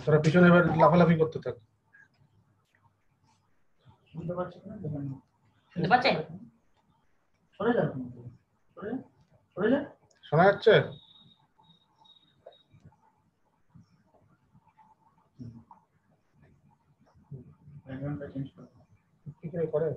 তোরা পিছনে এবার লাফালাফি করতে থাক। বুঝতে পারছেন না? দেখেন শুনতে পাচ্ছেন? সরে যান, সরে যান। শোনা যাচ্ছে? ব্যাকগ্রাউন্ডটা চেঞ্জ করুন। কি করে করে?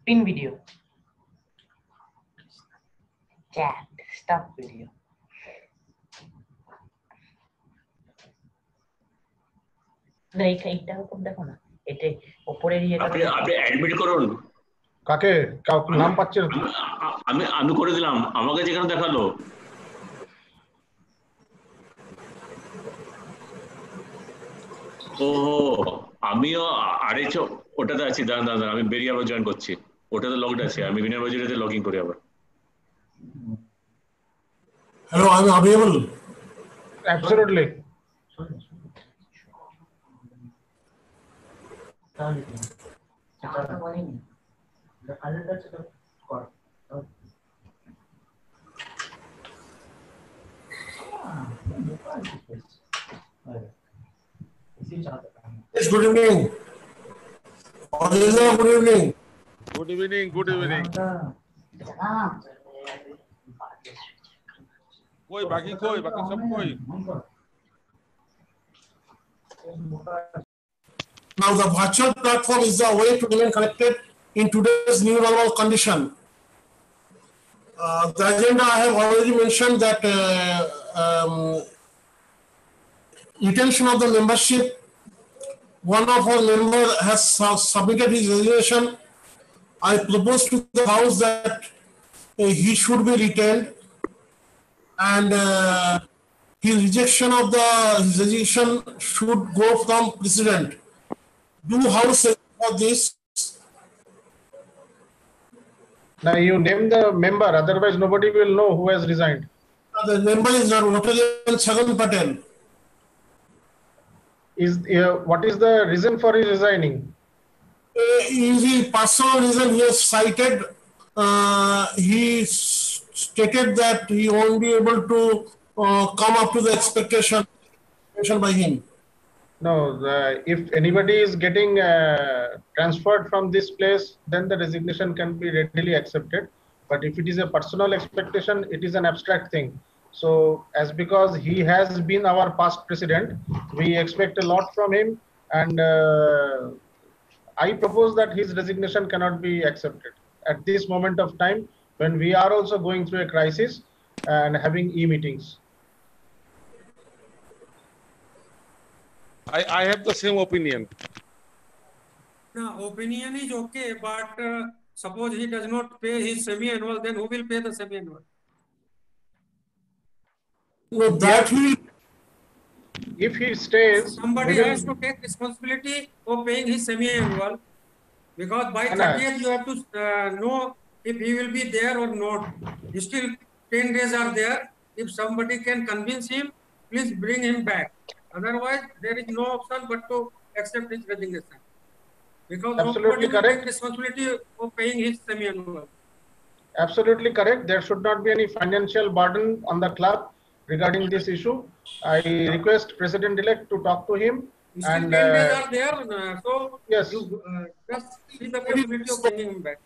Pin video. Chat. Stop video. না এইটা খুব দেখো না, এটা উপরের ইয়েটা আপনি অ্যাডমিট করুন। কাকে? নাম পাচ্ছে না। আমি করে দিলাম, আমাকে যেখানে দেখালো। ও আমিও আড়াইশো ওটাতে আছি, দাঁড়ান আমি বেরিয়ে আবার জয়েন করছি। ওটাতে লগড আছে, আমি বিনা বাজারেতে লগ ইন করি আবার। Hello, I'm available. Absolutely. তাহলে কি? আমার তো বলেনি। কাজের কাছে তো কর। Yes, good evening. Good evening. Good evening. Good evening. कोई बाकी सब कोई. Now the virtual platform is the way to remain connected in today's new normal condition. The agenda I have already mentioned that retention of the membership. One of our members has submitted his resignation. I propose to the House that he should be retained, and his rejection of his resignation should go from President. Do House say for this? Now you name the member, otherwise nobody will know who has resigned. The member is Rotary Chagan Patel. What is the reason for his resigning? His personal reason he has cited. He stated that he won't be able to come up to the expectation by him. No, if anybody is getting transferred from this place, then the resignation can be readily accepted. But if it is a personal expectation, it is an abstract thing. So as because he has been our past president, we expect a lot from him, and I propose that his resignation cannot be accepted at this moment of time when we are also going through a crisis and having e-meetings. I have the same opinion. No, opinion is okay, but suppose he does not pay his semi-annual, then who will pay the semi-annual? No, that he. If he stays, somebody has to take responsibility of paying his semi-annual, because by 30th you have to know if he will be there or not. Still 10 days are there. If somebody can convince him, please bring him back. Otherwise, there is no option but to accept his resignation. Because absolutely nobody will take responsibility of paying his semi-annual. Absolutely correct. There should not be any financial burden on the club regarding this issue. I request President-elect to talk to him. Still and 10 days are there, so yes, you just see the possibility of bringing him back.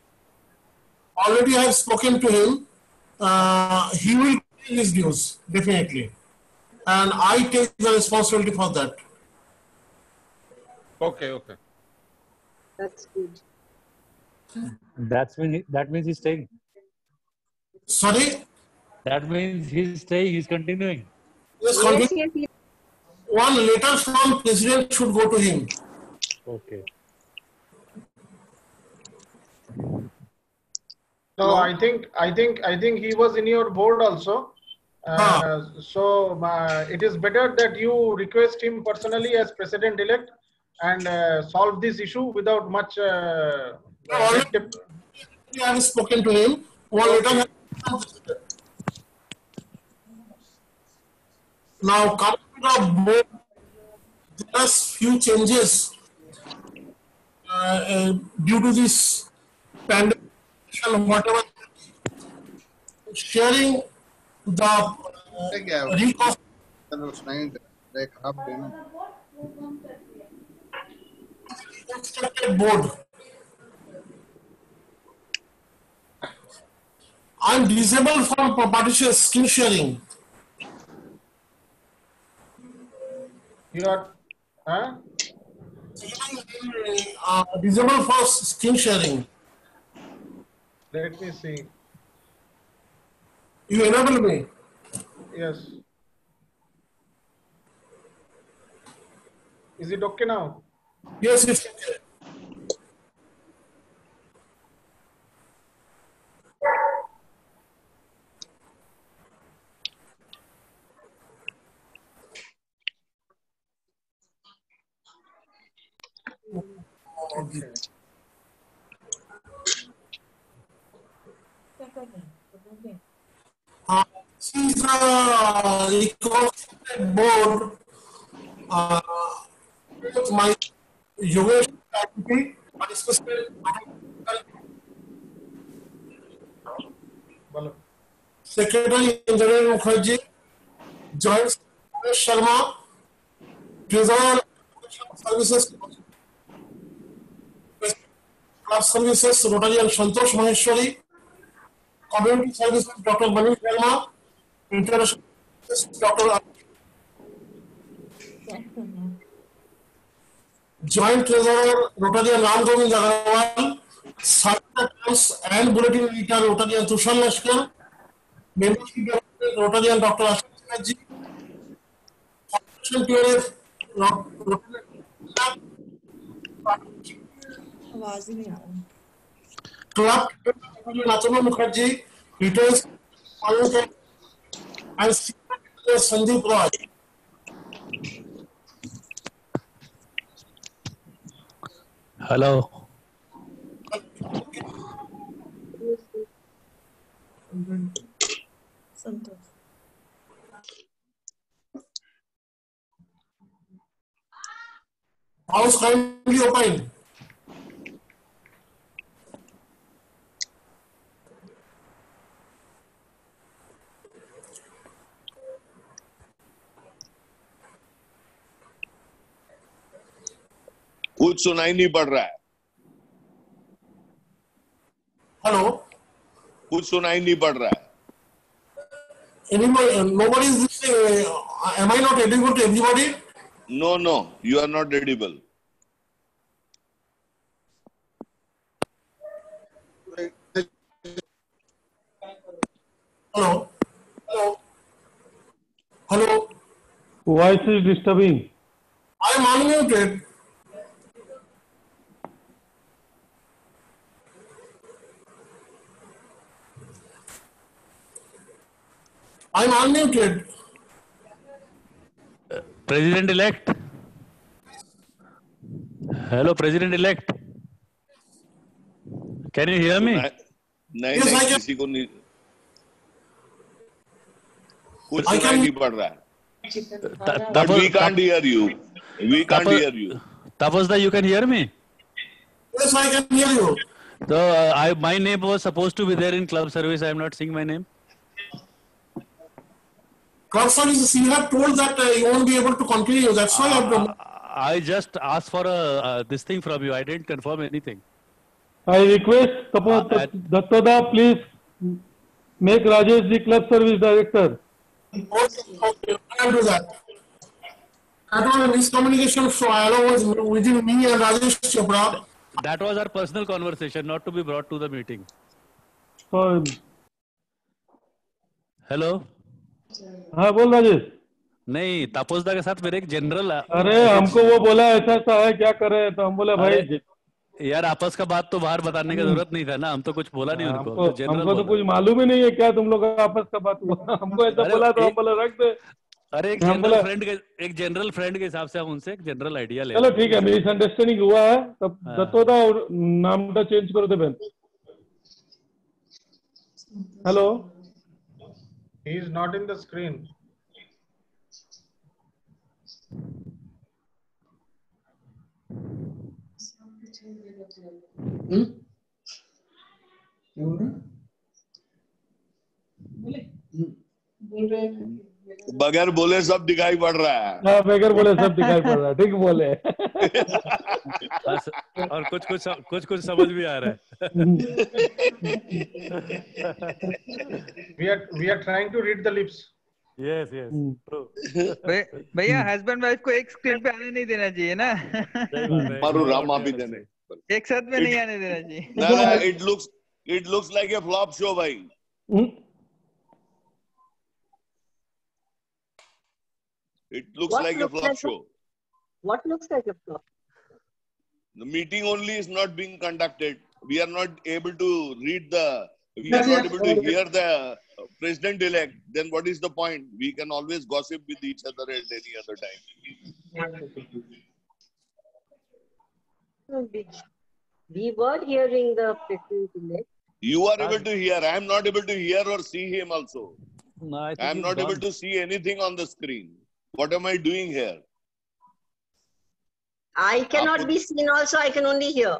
Already I have spoken to him. He will pay his dues, definitely. And I take the responsibility for that. Okay. That's good. That means he's staying. Sorry? That means he's staying, he's continuing. Yes, continue. One letter from President should go to him. Okay. So I think he was in your board also. So it is better that you request him personally as President-elect and solve this issue without much. I have spoken to him. One letter. Now coming to the board, there are few changes. due to this pandemic, whatever, sharing the recost constructed board. I'm disabled from partition screen sharing. You are, Disabled for screen sharing. let me see. You enable me. Yes. Is it okay now? Yes, it's okay. Okay. This is the reconstructed board. My Yogesh activity, Secretary Engineer Mukherjee, Joint Secretary Sharma, Treasurer Services, Club Services, Rotary and Santosh Maheshwari, Community Services, Dr. Manish Verma, International Services, Dr. Joint Treasurer, Rotary and Ram Govind Agarwal, Secretaries and Bulletin Editor, Rotary and Tushar Lashkar, Membership Director, Rotary and Dr. Ashok Banerjee, Foundation PRF, Rotary आवाज ही नहीं आ रही Club, Natama Mukherjee, Details, and Sandeep Roy. Hello. Santosh House kindly open. कुछ सुनाई नहीं पड़ रहा है. Hello. कुछ सुनाई नहीं पड़ रहा है. Anybody, nobody is listening. Am I not audible to everybody? No, you are not audible. Hello. Hello. Voice is disturbing. I am unmuted. I am unmuted. President-elect. Hello, President-elect. Can you hear me? नहीं Yes, I नहीं can. किसी को नहीं. कुछ I सुनाई can- नहीं पड़ रहा है. But Tapos, we can't hear you. We can't Tapos- hear you. Tapasda, you can hear me? Yes, I can hear you. So, my name was supposed to be there in club service. I am not seeing my name. Club services, you have told that you won't be able to continue. That's why I have done. I just asked for this thing from you. I didn't confirm anything. I request Dattada, please make Rajesh the club service director. Okay, I will do that. That was a miscommunication, so I was within me and Rajesh Chopra. That was our personal conversation, not to be brought to the meeting. So, Hello? हाँ बोल राजेश. नहीं, तापोसदा के साथ मेरे एक general. अरे हमको वो बोला ऐसा ऐसा है क्या करे, तो हम बोले भाई यार आपस का बात तो बाहर बताने की जरूरत नहीं था ना, हम तो कुछ बोला नहीं उनको. हमको तो कुछ मालूम ही नहीं है क्या तुम लोग आपस का बात हुआ. हमको ऐसा बोला तो हम बोले रख दे. अरे एक जनरल फ्रेंड के हिसाब से हम उनसे एक जनरल आइडिया ले. चलो ठीक है, मिसअंडरस्टैंडिंग हुआ है, तब दत्तोदा नामটা চেঞ্জ করে দেবেন. Hello. He is not in the screen. बगैर बोले सब दिखाई पड़ रहा है। हाँ, बगैर बोले सब दिखाई पड़ रहा है, ठीक बोले। और कुछ समझ भी आ रहा है। We are trying to read the lips. Yes, yes. भैया हस्बैंड वाइफ को एक स्क्रीन पे आने नहीं देना चाहिए ना। मारू राम आप भी देने एक साथ में नहीं आने देना चाहिए। ना, it looks like a flop show भाई। It looks like a flop show. What looks like a flop? The meeting only is not being conducted. We are not able to read we are not able to hear the president-elect. Then what is the point? We can always gossip with each other at any other time. We were hearing the president-elect. You are able to hear. I am not able to hear or see him also. No, I am not able to see anything on the screen. What am I doing here? I cannot be seen also, I can only hear.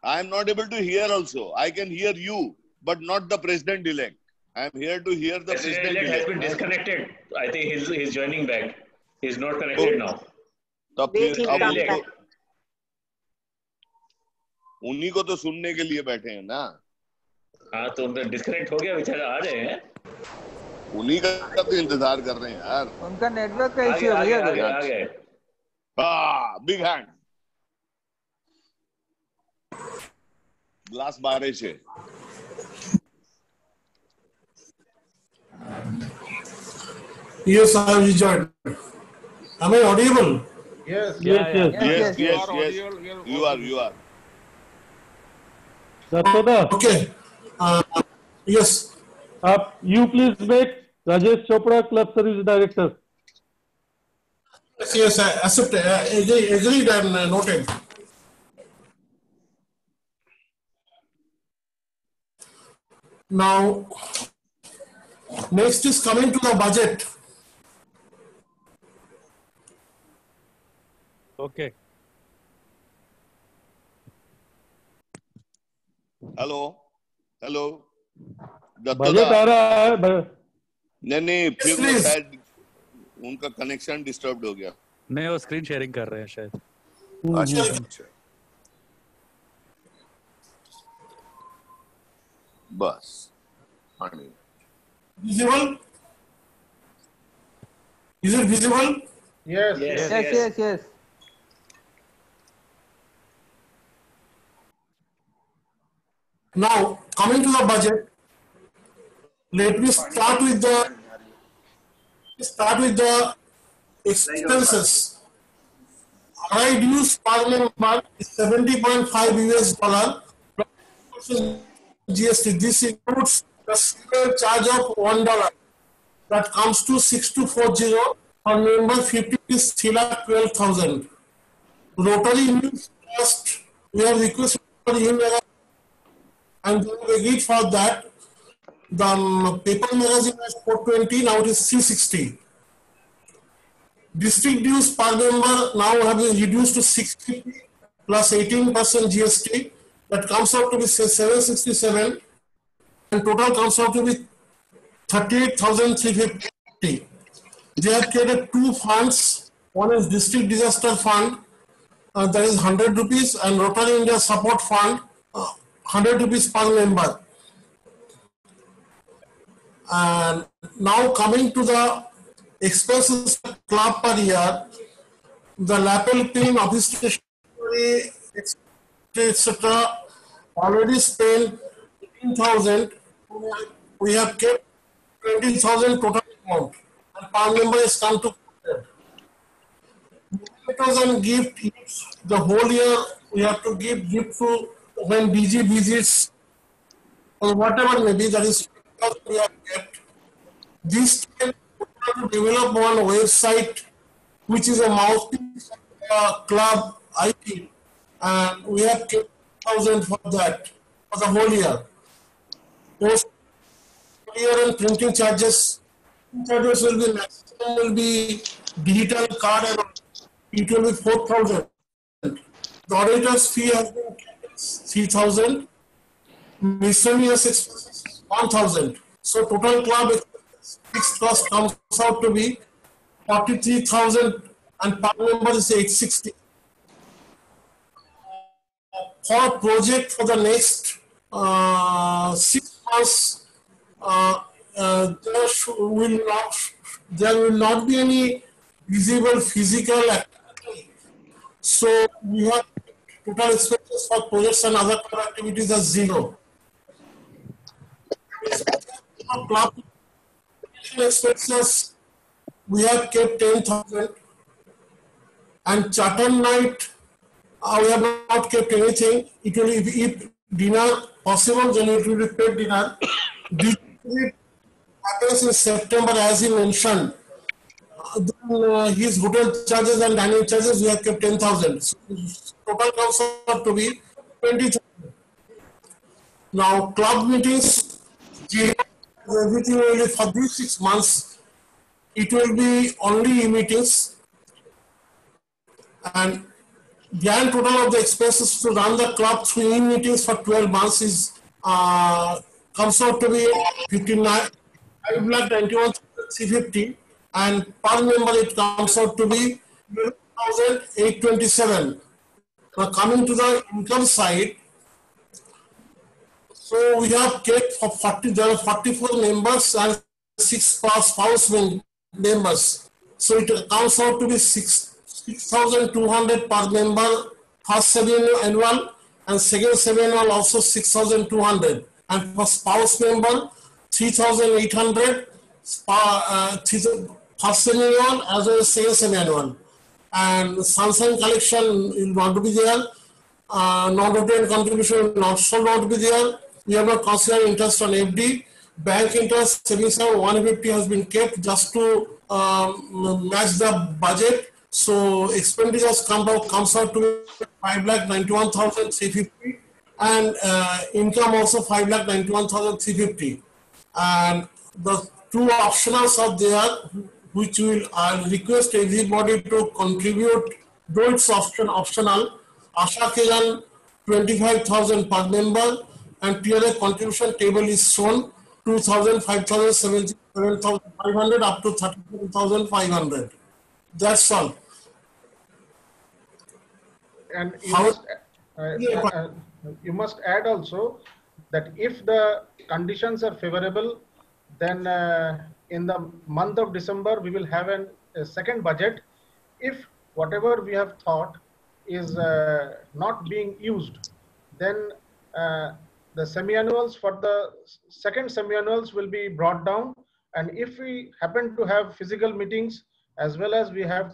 I am not able to hear also. I can hear you, but not the president-elect. I am here to hear the president-elect has been disconnected. I think he's joining back. He's not connected now. तब फिर उन्हीं को तो सुनने के लिए बैठे हैं ना। हाँ तो उनका डिस्कनेक्ट हो गया, बेचारा आ रहे हैं। उन्हीं का तो इंतजार कर रहे हैं यार। उनका नेटवर्क का इश्यू है भैया। आ गए। हाँ, बिग हैंड। ग्लास बारिश है। Yes, I have rejoined. Am I audible? Yes. Yes. You are. Okay. Yes. You please make Rajesh Chopra Club Service Director. Yes, I accept. Agreed and noted. Now, next is coming to the budget. Okay. Hello budget आ रहा है। नहीं फिर वो शायद उनका connection disturb हो गया। नहीं, वो स्क्रीन शेयरिंग कर रहे हैं शायद। अच्छा। बस। Visible? Is it visible? Yes. Now, coming to the budget, let me start with the expenses. Alright, dues per member is $70.5 US GST. This includes the single charge of $1 that comes to 6240 per member. 50 is 3,12,000. Rotary news cost we have requested for and we agreed for that. The paper magazine was 420, now it is 360. District dues per member now have been reduced to 60 plus 18% GST. That comes out to be 767, and total comes out to be 38,350. They have created two funds. One is District Disaster Fund, that is 100 rupees, and Rotary India Support Fund, 100 rupees per member. And now coming to the expenses club per year, the lapel pin, office stationery, etc. already spent 18,000. We have kept 20,000 total amount, and per member is come to 100,000 gift. The whole year we have to give gift to when DG visits or whatever may be, that is we have kept. This time we have to develop one website which is a mouthpiece of club IT, and we have kept 1,000 for that for the whole year. Post year and printing charges will be maximum, will be digital card, and it will be 4,000. The auditor's fee has been 3,000. Miscellaneous expenses 1,000. So total club fixed cost comes out to be 43,000 and per member is 860. For a project for the next 6 months, there will not be any visible physical activity. So we have total expenses for projects and other club activities as 0. Club expenses we have kept 10,000, and charter night we have not kept anything. It will, if dinner possible, then it will be paid dinner. It happens in September, as he mentioned. Then his hotel charges and dining charges we have kept 10,000. So total comes out to be 20,000. Now club meetings, everything only for these 6 months. It will be only meetings, and grand total of the expenses to run the club through meetings for 12 months is comes out to be 5,91,350, and per member it comes out to be 11,827. Now coming to the income side, so we have kept for 44 members and 6 spouse members. So it comes out to be 6,200 per member, first semi-annual, and second semi-annual also 6,200. And for spouse member, 3,800, first semi-annual as well as second semi-annual. And sunshine collection will not be there. Non-return contribution will also not be there. We have not considered interest on FD. Bank interest, savings account 150 has been kept just to match the budget. So expenditures comes out to 5,91,350, and income also 5,91,350. And the 2 optionals are there, which will request everybody to contribute, though it's optional. Asha Kejan 25,000 per member, and TRA contribution table is shown 2,000, 5,000, 7,500 up to 37,500. That's all. And you must add also that if the conditions are favorable, then in the month of December we will have a second budget. If whatever we have thought is not being used, then the semi-annuals for the second semi-annuals will be brought down. And if we happen to have physical meetings as well as we have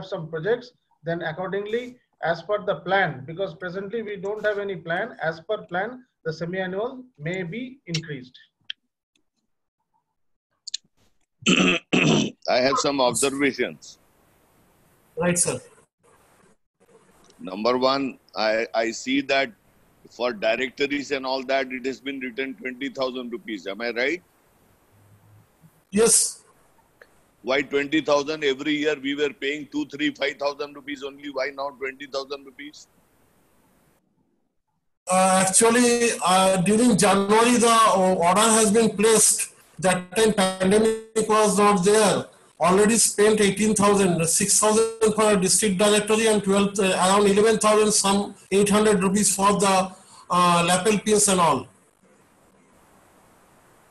some projects, then accordingly, as per the plan, because presently we don't have any plan, as per plan, the semi-annual may be increased. I have some observations. Right, sir. Number one, I see that for directories and all that, it has been written 20,000 rupees. Am I right? Yes. Why 20,000? Every year we were paying 2, 3, 5,000 rupees only. Why now 20,000 rupees? Actually, during January, the order has been placed. That time pandemic was not there. Already spent 18,000, 6,000 for a district directory and around 11,000, some 800 rupees for the lapel pins and all.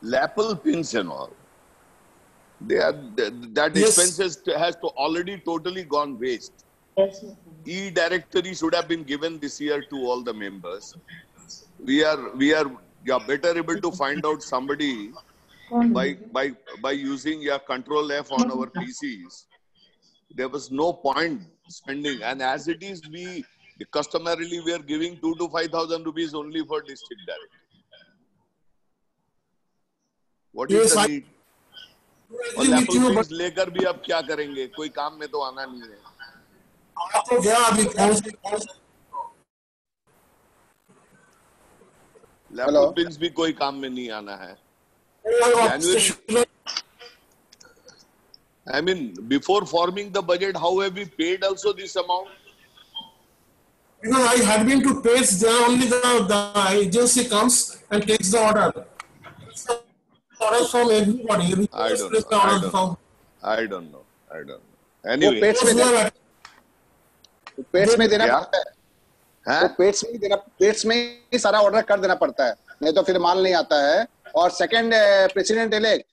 Lapel pins and all. That Yes. expenses has to already totally gone waste. E-directory should have been given this year to all the members. We are better able to find out somebody by using your Control F on our PCs. There was no point spending, and as it is, customarily we are giving 2 to 5,000 rupees only for district directory. What is the need? और lapel pins लेकर भी अब क्या करेंगे? कोई काम में तो आना नहीं है. तो गया अभी लैपल पिन्स भी कोई काम में नहीं आना है. I mean, before forming the budget, how have we paid also this amount? Because I had been to Page, there only the agency comes and takes the order. Orders from everybody. I don't know. Anyway, pets में देना पड़ता है। हाँ? तो pets में ही सारा order कर देना पड़ता है, नहीं तो फिर माल नहीं आता है। और सेकंड प्रेसिडेंट इलेक्ट,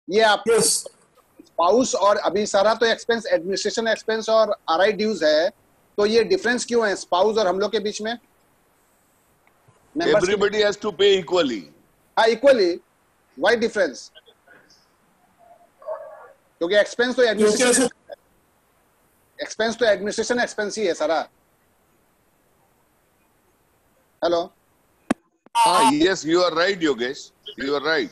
ये आप स्पाउस और अभी सारा तो एक्सपेंस, एडमिनिस्ट्रेशन एक्सपेंस और आरआई ड्यूज है, तो ये डिफरेंस क्यों है स्पाउस और हम लोग के बीच में? everybody has to pay equally. हाँ, इक्वली। Why difference? क्योंकि एक्सपेंस तो एडमिनिस्ट्रेशन एक्सपेंस ही है सारा। Hello. Yes, you are right, Yogesh. You are right.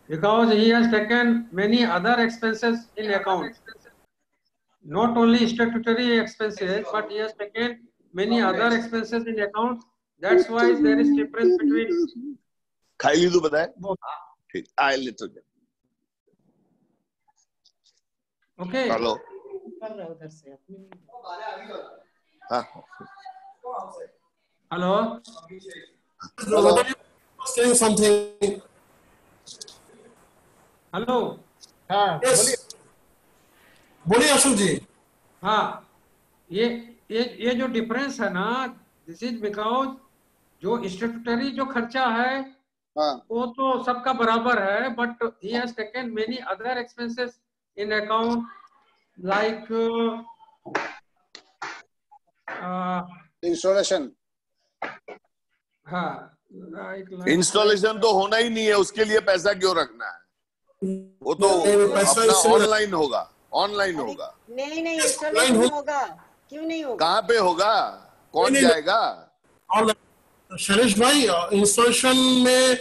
Because he has taken many other expenses in account. Not only statutory expenses, but he has taken many other expenses in account. That's why there is difference between. खाई तो बताए? ठीक, I little bit. Okay. Hello. हाँ. Hello. Hello. Saying something. Hello. हाँ, बोलिए अशोक जी। हाँ, ये जो डिफरेंस है ना, दिस इज बिकॉज जो स्टैट्यूटरी जो खर्चा है वो तो सबका बराबर है, but he has taken many other expenses in account like installation. हाँ, इंस्टॉलेशन तो होना ही नहीं है, उसके लिए पैसा क्यों रखना है? वो तो अपना ऑनलाइन होगा। नहीं इंस्टॉलेशन होगा, क्यों नहीं होगा? कहाँ पे होगा? कौन जाएगा? शैलेश भाई, इंस्टॉलेशन में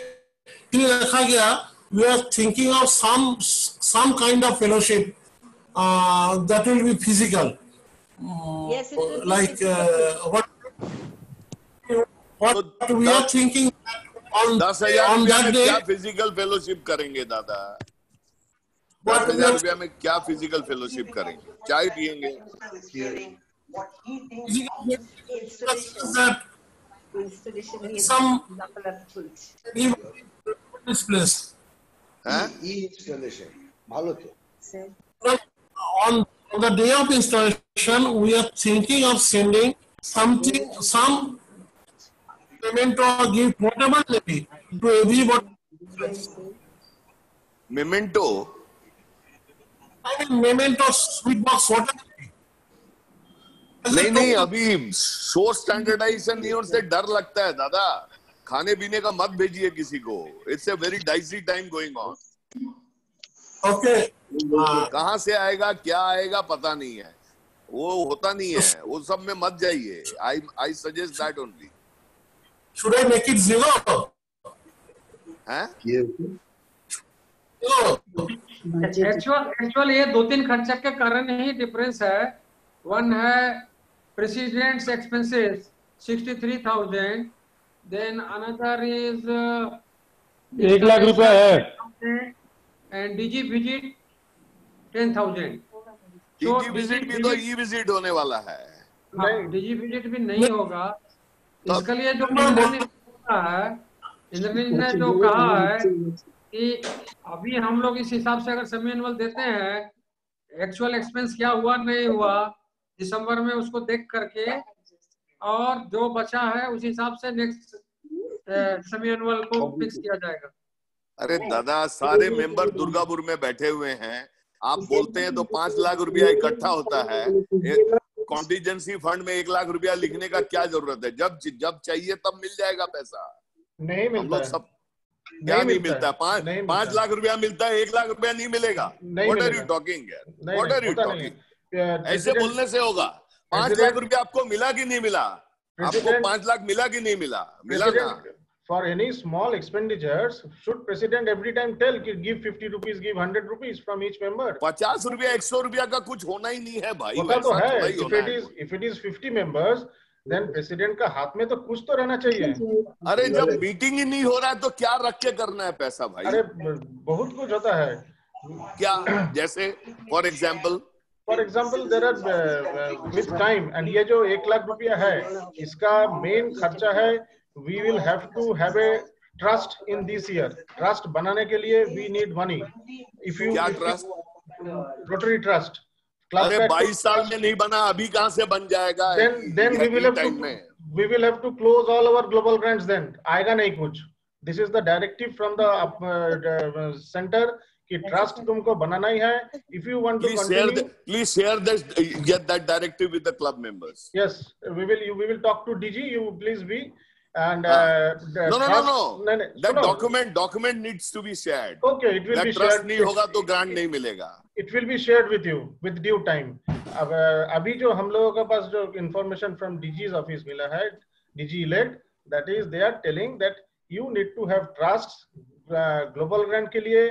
क्यों रखा गया? We are thinking of some kind of fellowship that will be physical. Yes, it will be like what we are thinking on 10,000 on रुपया that में day. क्या फिजिकल फेलोशिप करेंगे दादा? 10,000 रुपया में क्या फिजिकल फेलोशिप करेंगे? चाय पियेंगे? Some this place. installation ভালো তো। On the day of installation, we are thinking of sending some payment or gift, whatever may be, to everybody. Memento? I mean, memento, sweet box, whatever. नहीं, अभी source standardisation नहीं, उनसे डर लगता है दादा। खाने पीने का मत भेजिए किसी को। It's a very dicey time going on. Okay. कहाँ से आएगा, क्या आएगा पता नहीं है, वो होता नहीं है, वो सब में मत जाइए। I suggest that only. Should I make it zero? हैं? एक्चुअल ये 2-3 खर्चा के कारण ही डिफरेंस है। वन है president's expenses 63,000, then another is 1 lakh रुपया है, and DG visit 10,000। DG visit भी तो ई विजिट होने वाला है। हाँ, डीजी विजिट भी नहीं होगा। इसके लिए जो इंद्रनील ने जो कहा है कि अभी हम लोग इस हिसाब से अगर सेमी एनुअल देते हैं, एक्चुअल एक्सपेंस क्या हुआ नहीं हुआ दिसंबर में उसको देख करके, और जो बचा है उस हिसाब से नेक्स्ट सेमी एनुअल को फिक्स किया जाएगा। अरे दादा, सारे मेंबर दुर्गापुर में बैठे हुए हैं, आप बोलते हैं तो 5 लाख रुपया इकट्ठा होता है। कॉन्टीजेंसी फंड में 1 लाख रुपया लिखने का क्या जरूरत है? जब चाहिए तब मिल जाएगा पैसा। नहीं मिलता है। सब क्या नहीं मिलता? 5 लाख रुपया मिलता है, 1 लाख रुपया नहीं मिलेगा। What are you talking? What are you talking? ऐसे बोलने से शुड 5 लाख रुपया आपको मिला कि नहीं मिला? आपको 5 लाख मिला कि नहीं मिला? मिला ना? For any small expenditures, should president every time tell कि give 50 rupees, give 100 rupees from each member? 50 रुपया 100 रुपया का कुछ होना ही नहीं है भाई। होता तो है। If it is 50 members, then president का हाथ में तो कुछ तो रहना चाहिए। अरे जब मीटिंग ही नहीं हो रहा है तो क्या रख के करना है पैसा भाई? अरे बहुत कुछ होता है। क्या जैसे for example there are with time, and ये जो 1 लाख रुपया है इसका मेन खर्चा है। We will have to have a trust in this year. Trust बनाने के लिए we need money. If you क्या ट्रस्ट? Rotary trust. अरे 22 साल में नहीं बना, अभी कहाँ से बन जाएगा? then we will have to close all our global grants then। आएगा नहीं कुछ। This is the directive from the center कि ट्रस्ट तुमको बनाना ही है। If you want to continue, please share get that directive with the club members। Yes, we will talk to DG। You please be and no. That document needs to be shared। Okay, it will be shared। Trust नहीं होगा तो grant नहीं मिलेगा। It will be shared with you with due time। अब अभी जो हम लोगों के पास जो information from DG's office मिला है, DG elect, that is they are telling that you need to have trusts। global grant के लिए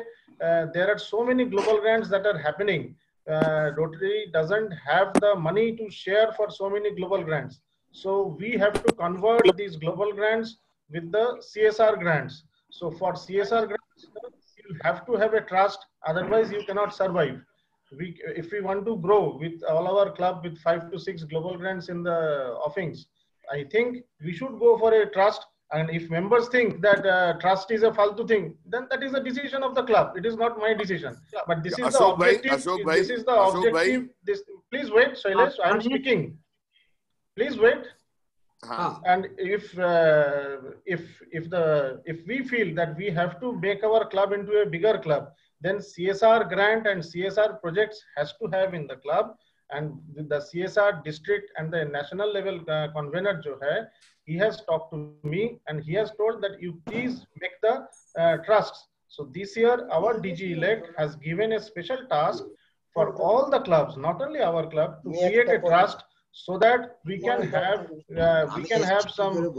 there are so many global grants that are happening। Rotary doesn't have the money to share for so many global grants, so we have to convert these global grants with the CSR grants। So for CSR grants you have to have a trust, otherwise you cannot survive। If we want to grow with all our club with 5 to 6 global grants in the offings, I think we should go for a trust। And if members think that trust is a faltu thing, then that is a decision of the club। It is not my decision, but this is the objective। This is the objective। Please wait, Shailesh, I am speaking। Please wait। And if we feel that we have to make our club into a bigger club, then CSR grant and CSR projects has to have in the club। And the CSR district and the national level convener jo hai, he has talked to me and he has told that you please make the trusts। So this year our DG elect has given a special task for all the clubs, not only our club, to create a trust so that we can have some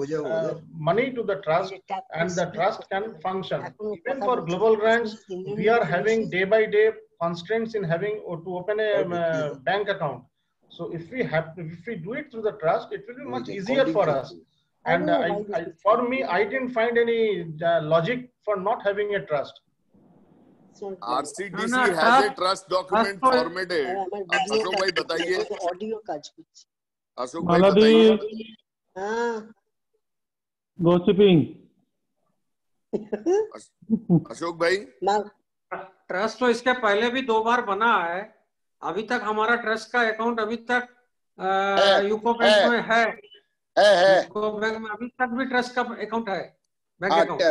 money to the trust and the trust can function। Even for global grants, we are having day by day constraints in having to open a bank account। So if we do it through the trust, it will be much easier for us। And for me, I didn't find any logic for not having a trust। RCDC has a trust document formatted। Ashok भाई बताइए। अशोक भाई बताइए। gossiping। Ashok भाई, trust तो इसके पहले भी 2 बार बना है। अभी तक हमारा ट्रस्ट का अकाउंट अभी तक यूको बैंक में है। यूको बैंक में अभी तक भी ट्रस्ट का अकाउंट है, bank account.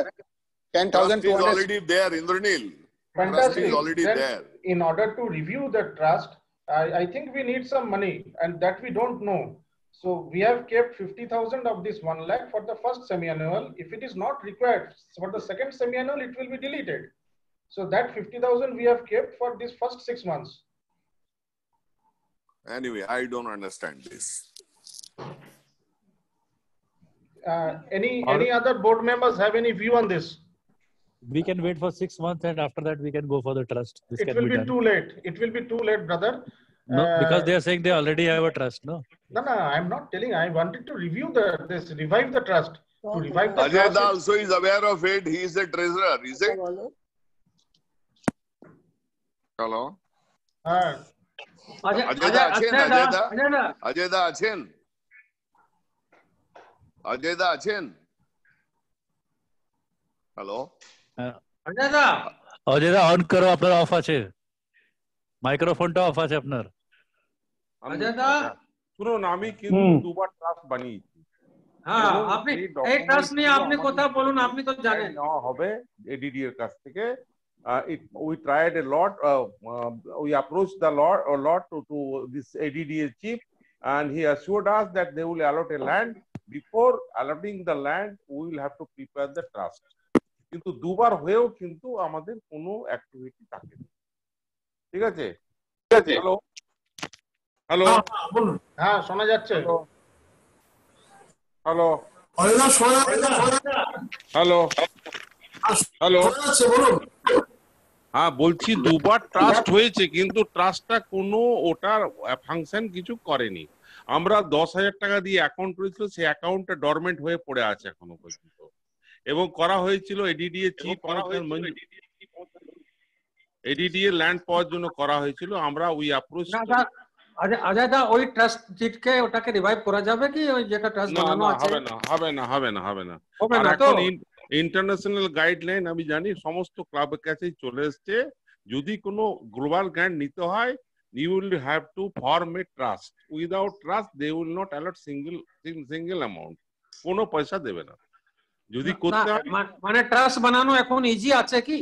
10,200 is already there, Indranil। Trust is already there। In order to review the trust, I think we need some money, and that we don't know। So we have kept 50,000 of this 1 lakh for the first semi-annual। If it is not required for the second semi-annual, it will be deleted। So that 50,000 we have kept for this first 6 months। Anyway, I don't understand this। Any other board members have any view on this? We can wait for 6 months and after that we can go for the trust। This it will be too late। It will be too late, brother। No, because they are saying they already have a trust, no? No, I'm not telling। I wanted to review revive the trust। To revive the Ajay trust, Da also is aware of it। He is the treasurer, is it? Hello? Ajay Da achen। Hello? Ajay দা on করো, আপনার of আছে, মাইক্রোফোনটা of আছে আপনার। অজয় দা শুনুন, আমি কিন্তু 2 বার ট্রাস্ট বানিয়েছি। হ্যাঁ, আপনি এই ট্রাস্ট নিয়ে আপনি কথা বলুন, আপনি তো জানেন। হবে এডিডি এর কাছ থেকে। We tried a lot। We approached the lot to this ADDA chief, and he assured us that they will allot a land। Before allotting the land, we will have to prepare the trust। কিন্তু 2 বার হয়েও কিন্তু আমাদের কোনো activity থাকে না। ঠিক আছে? Hello hello, হ্যাঁ শোনা যাচ্ছে। হ্যালো হ্যালো হ্যালো, হ্যাঁ বলছি 2 বার ট্রাস্ট হয়েছে কিন্তু ট্রাস্টটা কোনো ওটার ফাংশন কিছু করেনি। আমরা 10,000 টাকা দিয়ে অ্যাকাউন্ট করেছিল, সেই অ্যাকাউন্টটা ডরমেন্ট হয়ে পড়ে আছে এখনো পর্যন্ত, এবং করা হয়েছিল এডিডিএ চিফ এডিডিএ ল্যান্ড পাওয়ার জন্য করা হয়েছিল। আমরা উই অ্যাপ্রোচ অজয় দা ওই ট্রাস্ট জিটকে ওটাকে রিভাইভ করা যাবে কি ওই যেটা ট্রাস্ট বানানো আছে? হবে না। আর এখন ইন্টারন্যাশনাল গাইডলাইন আমি জানি সমস্ত ক্লাবের কাছেই চলে এসেছে, যদি কোনো গ্লোবাল গ্র্যান্ট নিতে হয় you will have to form a trust. Without trust they will not allot single amount, কোনো পয়সা দেবে না যদি করতে হয়। মানে ট্রাস্ট বানানো এখন ইজি আছে কি?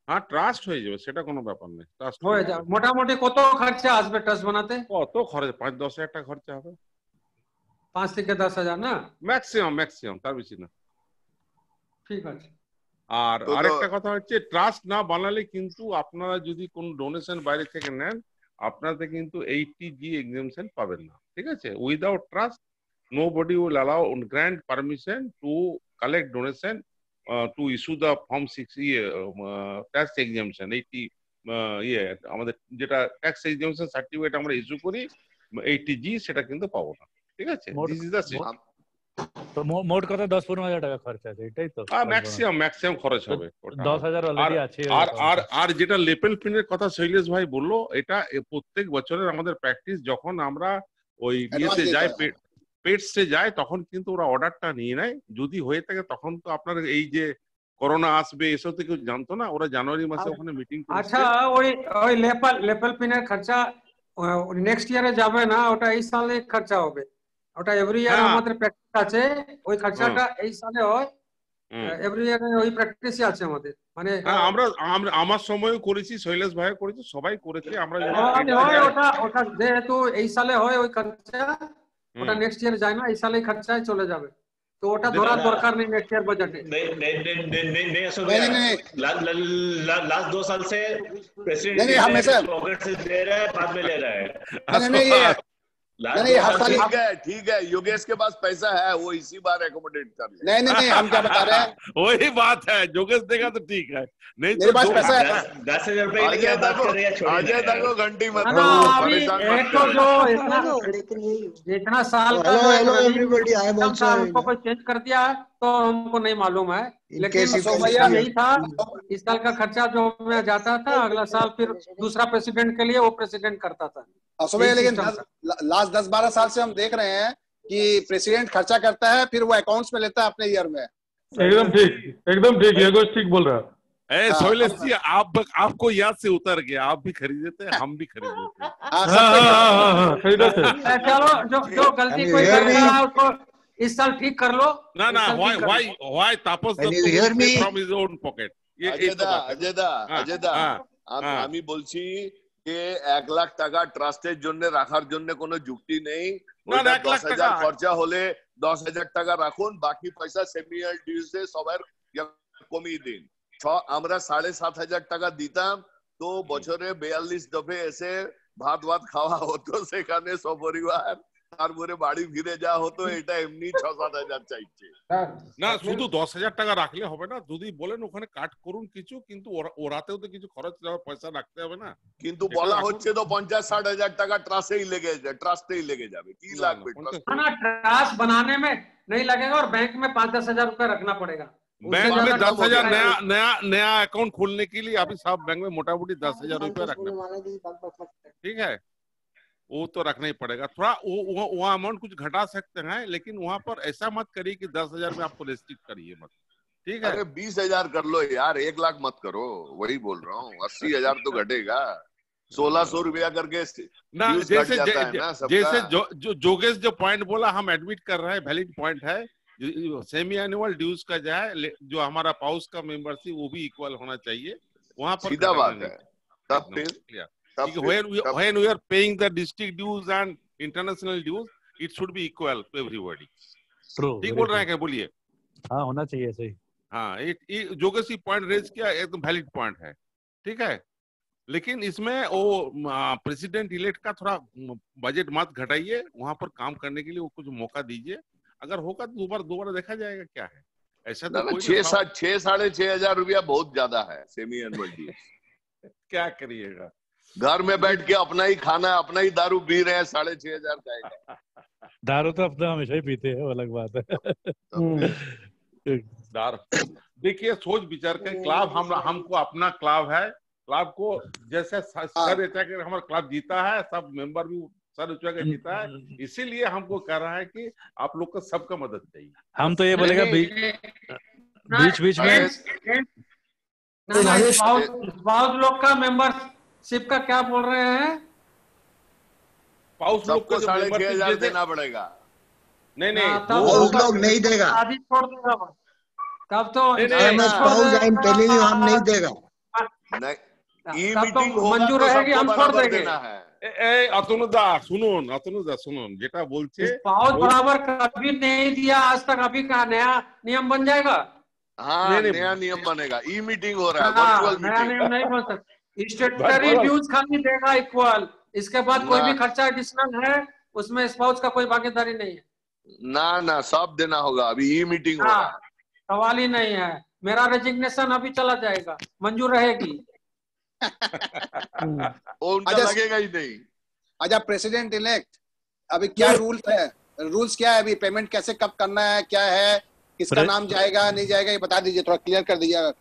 হ্যাঁ, ট্রাস্ট হয়ে যাবে, সেটা কোনো ব্যাপার নেই, ট্রাস্ট হয়ে যাবে। মোটামুটি কত খরচা আসবে ট্রাস্ট বানাতে? কত খরচ? 5-10 হাজার টাকা খরচা হবে। 5 থেকে 10 হাজার না? ম্যাক্সিমাম, তার বেশি না। ঠিক আছে। আর আরেকটা কথা হচ্ছে, ট্রাস্ট না বানালে কিন্তু আপনারা যদি কোন ডোনেশন বাইরে থেকে নেন, আপনাদের কিন্তু 80G এক্সাম্পশন পাবেন না, ঠিক আছে? Without trust nobody will allow grant permission to collect donation to issue the form 6 tax exemption 80 আমাদের যেটা ট্যাক্স এক্সাম্পশন সার্টিফিকেট আমরা ইস্যু করি 80G, সেটা কিন্তু পাবো না, ঠিক আছে? This is the system. তো মোট কথা 10-15 হাজার টাকা খরচ আছে, এটাই তো? ম্যাক্সিমাম খরচ হবে। 10,000 অলরেডি আছে। আর যেটা লেপেল পিনের কথা শৈলেশ ভাই বললো, এটা প্রত্যেক বছরের আমাদের প্র্যাকটিস। যখন আমরা ওই ইয়েতে যাই, পেটসে যায়, তখন কিন্তু ওরা অর্ডারটা নিয়ে নেয়। যদি হয়ে থাকে তখন তো আপনার এই যে করোনা আসবে এসব থেকে জানতো না, ওরা জানুয়ারি মাসে ওখানে মিটিং করছে। আচ্ছা, ওই লেপেল পিনের খরচা নেক্সট ইয়ারে যাবে না, ওটা এই সালে খরচা হবে। ওটা এভরি ইয়ার আমাদের প্র্যাকটিস আছে, ওই খরচাটা এই সালে হয়, এভরি ইয়ার ওই প্র্যাকটিসই আছে আমাদের। মানে আমার সময়ও করেছি, শৈলেশ ভাই করেছি, সবাই করেছে। আমরা ওটা যেহেতু এই সালে হয় ওই খরচা, ওটা নেক্সট ইয়ার যায় না, এই সালে খরচায় চলে যাবে। তো ওটা ধরার দরকার নেই নেক্সট ইয়ার बजट नहीं लास्ट 2 साल से प्रेसिडेंट नहीं हमेशा पॉकेट से दे रहा है, बाद में ले रहा है। नहीं नहीं हर साल ठीक है योगेश के पास पैसा है, वो इसी बार एकोमोडेट कर ले। नहीं हम क्या बता रहे हैं, वही बात है, योगेश देगा तो ठीक है, नहीं मेरे पास पैसा है। 10,000 रुपए की क्या बात कर रही है? अजय तक को घंटी मत जितना साल हमको कोई चेंज कर दिया है तो हमको नहीं मालूम है, लेकिन यही था। इस साल का खर्चा जो में जाता था, अगला साल फिर दूसरा प्रेसिडेंट के लिए वो प्रेसिडेंट करता था। लेकिन लास्ट 10-12 साल से हम देख रहे हैं कि प्रेसिडेंट खर्चा करता है, फिर वो अकाउंट्स में लेता है अपने ईयर में। एकदम ठीक ये ठीक बोल रहा है। शैलेश जी, आपको याद से उतर गया, आप भी खरीदते हैं, हम भी खरीदते हैं। चलो, जो गलती कोई कर रहा है उसको इस साल ठीक कर लो ना। why Tapas from his own pocket? अजयदा আমি বলছি যে 1 লাখ টাকা ট্রাস্টের জন্য রাখার জন্য কোনো যুক্তি নেই। 10,000 খরচা হলে 10,000 টাকা রাখুন, বাকি পয়সা সেমিয়াল ডিউসে সবার কমিয়ে দিন। আমরা 7,500 টাকা দিতাম, তো বছরে 42 দফে এসে ভাত খাওয়া হতো সেখানে সপরিবার, তারপরে বাড়ি ফিরে যাওয়া হতো। এটা এমনি 6-7 হাজার চাইছে না, শুধু 10,000 টাকা রাখলে হবে না। যদি বলেন ওখানে কাট করুন কিছু, কিন্তু ওরাতেও তো কিছু খরচ পয়সা রাখতে হবে না। কিন্তু বলা হচ্ছে তো 50-60 হাজার টাকা ট্রাস্টেই লেগে যাবে। কি লাগবে? ट्रस्ट बनाने में नहीं लगेगा और बैंक में 5-10 हजार रुपए रखना पड़ेगा। बैंक में 10,000 नया अकाउंट खोलने के लिए अभी सब बैंक में मोटा मोटी 10,000 रुपया रखना, ठीक है? वो तो रखना ही पड़ेगा। थोड़ा वो अमाउंट कुछ घटा सकते हैं, लेकिन वहां पर ऐसा मत करिए कि 10,000 में आपको रेस्ट्रिक्ट करिए मत, ठीक है? अरे 20,000 कर लो यार, 1 लाख मत करो। वही बोल रहा हूँ, 80,000 तो घटेगा। 1,600 रुपया करके ना, जैसे जो जोगेश जो पॉइंट बोला, हम एडमिट कर रहे हैं, वैलिड पॉइंट है। सेमी एनुअल ड्यूज का जो हमारा पाउस का मेंबरशिप, वो भी इक्वल होना चाहिए वहां पर। सीधा बात है। तब फिर when we are paying the district dues and international dues, it should be equal to everybody. ठीक बोल रहे हैं क्या? बोलिए। हाँ, होना चाहिए सही। हाँ, जोगेश पॉइंट रेज किया, एकदम वैलिड पॉइंट है, ठीक है? लेकिन इसमें वो प्रेसिडेंट इलेक्ट का थोड़ा बजट मत घटाइए, वहां पर काम करने के लिए वो कुछ मौका दीजिए। अगर होगा तो दोबारा देखा जाएगा क्या है। ऐसा तो 6-6,500 रुपया बहुत ज्यादा है सेमी एनुअल ड्यूज। क्या करिएगा? घर में बैठ के अपना ही खाना, अपना ही दारू पी रहे हैं, 6,500 का। दारू तो अपना हमेशा ही पीते हैं, वो अलग बात है। दारू देखिए, सोच विचार के क्लब हमको अपना क्लब है, क्लब को जैसे सर हमारा क्लब जीता है, सब मेंबर भी सर ऊंचा के जीता है, इसीलिए हमको कह रहा है कि आप लोग को सबका मदद चाहिए। हम तो ये बोलेगा बीच बीच में स्पाउस लोग का मेंबरशिप का क्या बोल रहे हैं? स्पाउस लोग को 6,500 देना पड़ेगा। नहीं स्पाउस लोग नहीं देगा, शादी छोड़ देगा तब तो हम नहीं देगा। मंजूर रहेगी, हम छोड़ देंगे। अतनुदा सुनो जेटा बोलছে स्पाउस बराबर कभी नहीं दिया आज तक, अभी का नया नियम बन जाएगा। हाँ, नया नियम बनेगा। ई मीटिंग हो रहा है, वर्चुअल नया नियम नहीं बन सकता। स्टेटरी ड्यूज खाली देगा इक्वल, इसके बाद कोई भी खर्चा एडिशनल है उसमें स्पाउस का कोई भागीदारी नहीं है। ना सब देना होगा। अभी ई मीटिंग हो रहा है, सवाल ही नहीं है। मेरा रेजिग्नेशन अभी चला जाएगा, मंजूर रहेगी। उनका लगेगा ही नहीं। अच्छा प्रेसिडेंट इलेक्ट, अभी क्या रूल्स क्या है? अभी पेमेंट कैसे कब करना है, क्या है, किसका नाम जाएगा नहीं जाएगा, ये बता दीजिए, थोड़ा क्लियर कर दीजिए।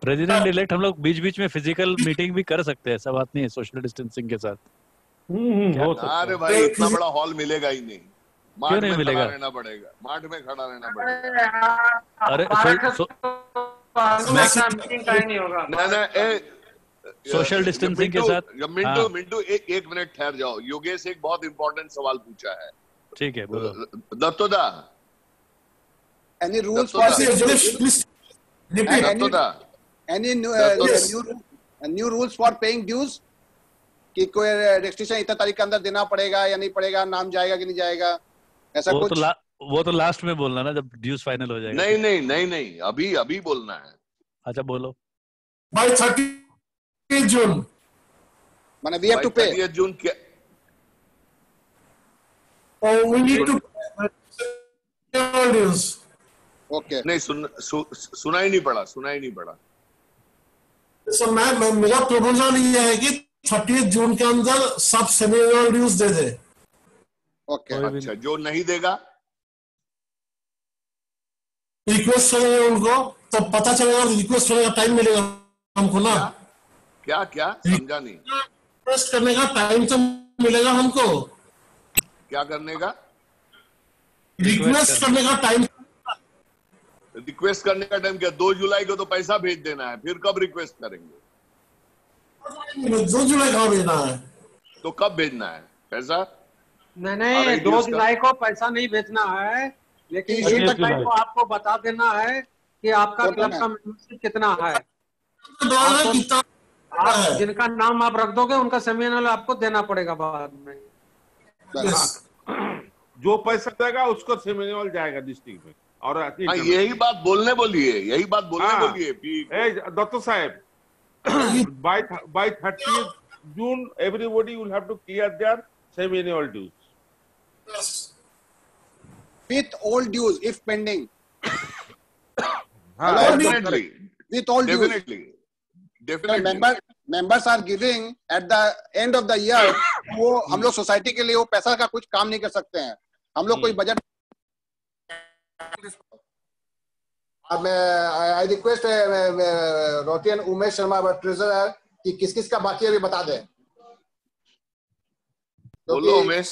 प्रेसिडेंट इलेक्ट हम लोग बीच बीच में फिजिकल मीटिंग भी कर सकते हैं, ऐसा बात नहीं है, सोशल डिस्टेंसिंग के साथ। अरे भाई इतना बड़ा हॉल मिलेगा ही नहीं, क्यों नहीं मिलेगा? रहना पड़ेगा, माठ में खड़ा रहना पड़ेगा। अरे सोशल डिस्टेंसिंग के साथ। मिंटू एक मिनट ठहर जाओ। योगेश एक बहुत इंपॉर्टेंट सवाल पूछा है। ठीक है, बोलो। दत्तोदा, any rules for any new rules for paying dues, कि कोई रेस्ट्रिक्शन इतना तारीख के अंदर देना पड़ेगा या नहीं पड़ेगा, नाम जाएगा कि नहीं जाएगा, ऐसा कुछ? वो तो लास्ट में बोलना ना, जब ड्यूज फाइनल हो जाएगा। नहीं, अभी बोलना है। अच्छा बोलो। By 30th June, माने we have to pay. 30th June क्या? Oh, we need to pay dues. Okay. नहीं सुना ही नहीं पड़ा। So मेरा प्रपोजल ये है कि 30th जून के अंदर सब सेमी-एनुअल ड्यूज दे दे। ओके, अच्छा जो नहीं देगा रिक्वेस्ट करेंगे उनको, तो पता चलेगा, रिक्वेस्ट करने का टाइम मिलेगा हमको ना। क्या समझा नहीं। रिक्वेस्ट करने का टाइम तो मिलेगा हमको। क्या करने का? रिक्वेस्ट करने का टाइम। रिक्वेस्ट करने का टाइम क्या? 2 जुलाई को तो पैसा भेज देना है, फिर कब रिक्वेस्ट करेंगे? 2 जुलाई को भेजना है। तो कब भेजना है पैसा? नहीं, 2 जुलाई को पैसा नहीं भेजना है, लेकिन 1 जुलाई को आपको बता देना है कि आपका क्लब का मेंबरशिप कितना है। आप जिनका नाम आप रख दोगे उनका सेमी-एनुअल आपको देना पड़ेगा बाद में। जो पैसा देगा उसको सेमी-एनुअल जाएगा डिस्ट्रिक्ट में। और यही बात बोलने बोलिए। दत्तो साहब, by 30th June everybody will have to clear their semi-annual dues. Yes. With all dues if pending. Definitely. With all dues. Definitely. Members are giving at the end of the year. वो हम लोग society के लिए वो पैसा का कुछ काम नहीं कर सकते हैं। हम लोग कोई budget. I request Rotarian Umesh Sharma treasurer कि किस का बाकी अभी बता दें। बोलो Umesh.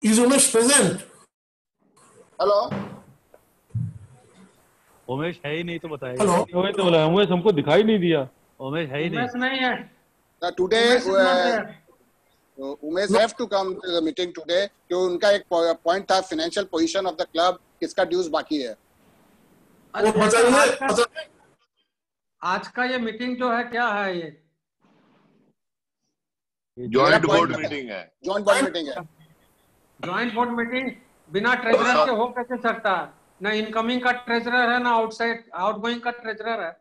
Is Umesh present? Hello. Umesh है ही नहीं तो बताएगा। हेलो। उमेश तो बोला, उमेश हमको दिखाई नहीं दिया। उमेश है ही नहीं। उमेश नहीं है। Today Umesh have to come to the meeting today, क्यों उनका एक पॉइंट था financial position of the club, किसका ड्यूज बाकी है। आज का ये मीटिंग जो है क्या है? ये जॉइंट बोर्ड मीटिंग है। जॉइंट बोर्ड मीटिंग है। जॉइंट बोर्ड मीटिंग बिना ट्रेजरर के हो कैसे सकता है? ना इनकमिंग का ट्रेजरर है, ना आउटगोइंग का ट्रेजरर है।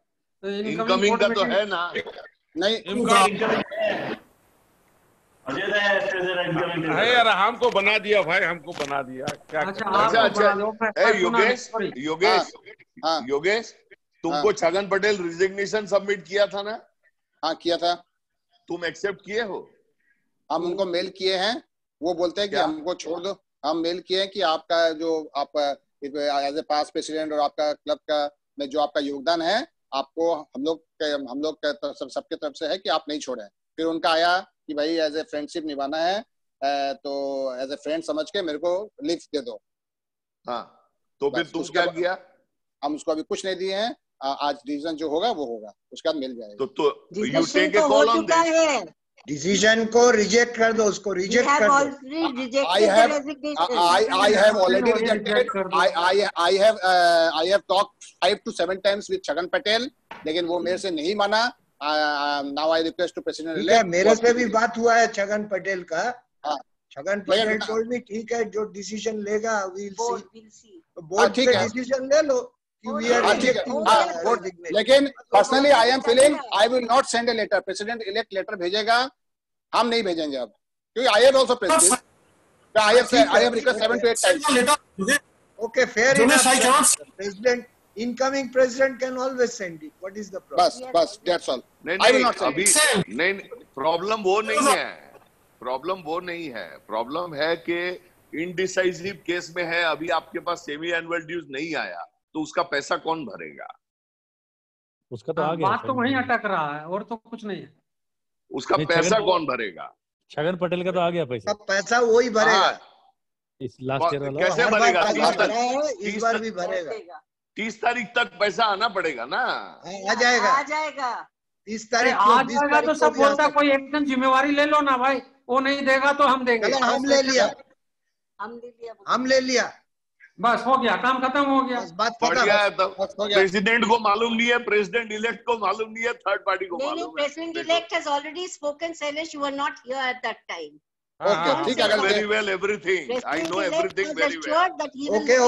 तो इनकमिंग का तो है ना? नहीं, है यार, हमको बना दिया भाई, हमको बना दिया। क्या? अच्छा। योगेश, तुमको छगन पटेल रिजिग्नेशन सबमिट किया था ना? हाँ किया था। तुम एक्सेप्ट किए हो? हम उनको मेल किए हैं, वो बोलते हैं कि हमको छोड़ दो। हम मेल किए हैं कि आपका जो आप एज ए पास प्रेसिडेंट और आपका क्लब का में जो आपका योगदान है, आपको हम लोग सबके तरफ से है कि आप नहीं छोड़ें। फिर उनका आया कि भाई एज ए फ्रेंडशिप निभाना है, तो एज ए फ्रेंड समझ के मेरे को लीव दे दो। हाँ, तो फिर तुम क्या किया? हम उसको अभी कुछ नहीं दिए हैं। आज डिसीजन जो होगा वो होगा, उसके बाद मिल जाएगा। तो you take a call on this. Decision को रिजेक्ट कर दो, उसको रिजेक्ट कर दो। I have already rejected. I have talked 5 to 7 times with Chhagan Patel, लेकिन वो मेरे से नहीं माना। Now I request to President elect. मेरे से भी बात हुआ है छगन पटेल का। छगन पटेल टोल्ड मी ठीक है, जो डिसीजन लेगा we'll see। बोर्ड से डिसीजन ले लो कि we are rejecting। लेकिन personally I am feeling I will not send a letter. President elect letter भेजेगा, हम नहीं भेजेंगे अब, क्योंकि I have also pressed this. I have requested 7 to 8 times. Okay, fair enough. President, incoming president can always send it. What is the problem? बस that's all. नहीं, अभी नहीं, प्रॉब्लम वो नहीं है। प्रॉब्लम वो नहीं है। प्रॉब्लम है कि इनडिसाइसिव केस में है। अभी आपके पास सेमी एनुअल ड्यूज नहीं आया, तो उसका पैसा कौन भरेगा? उसका तो आ गया। बात तो वहीं अटक रहा है, और तो कुछ नहीं है। उसका पैसा कौन भरेगा? छगन पटेल का तो आ गया पैसा। पैसा वही भरेगा इस लास्ट ईयर वाला। कैसे भरेगा? इस बार भी भरेगा। 30 तारीख तक पैसा आना पड़ेगा ना। आ जाएगा 30 तारीख को। आ जाएगा तो सब बोलता कोई एक दिन जिम्मेवारी ले लो ना भाई, वो नहीं देगा तो हम देंगे। हम ले लिया बस हो गया, काम खत्म हो गया। बात प्रेसिडेंट को मालूम नहीं है, प्रेसिडेंट इलेक्ट को मालूम नहीं है, थर्ड पार्टी को मालूम है। President elect has already spoken. Shailesh, you were not here at that time. ठीक है, very well everything. I know everything very well.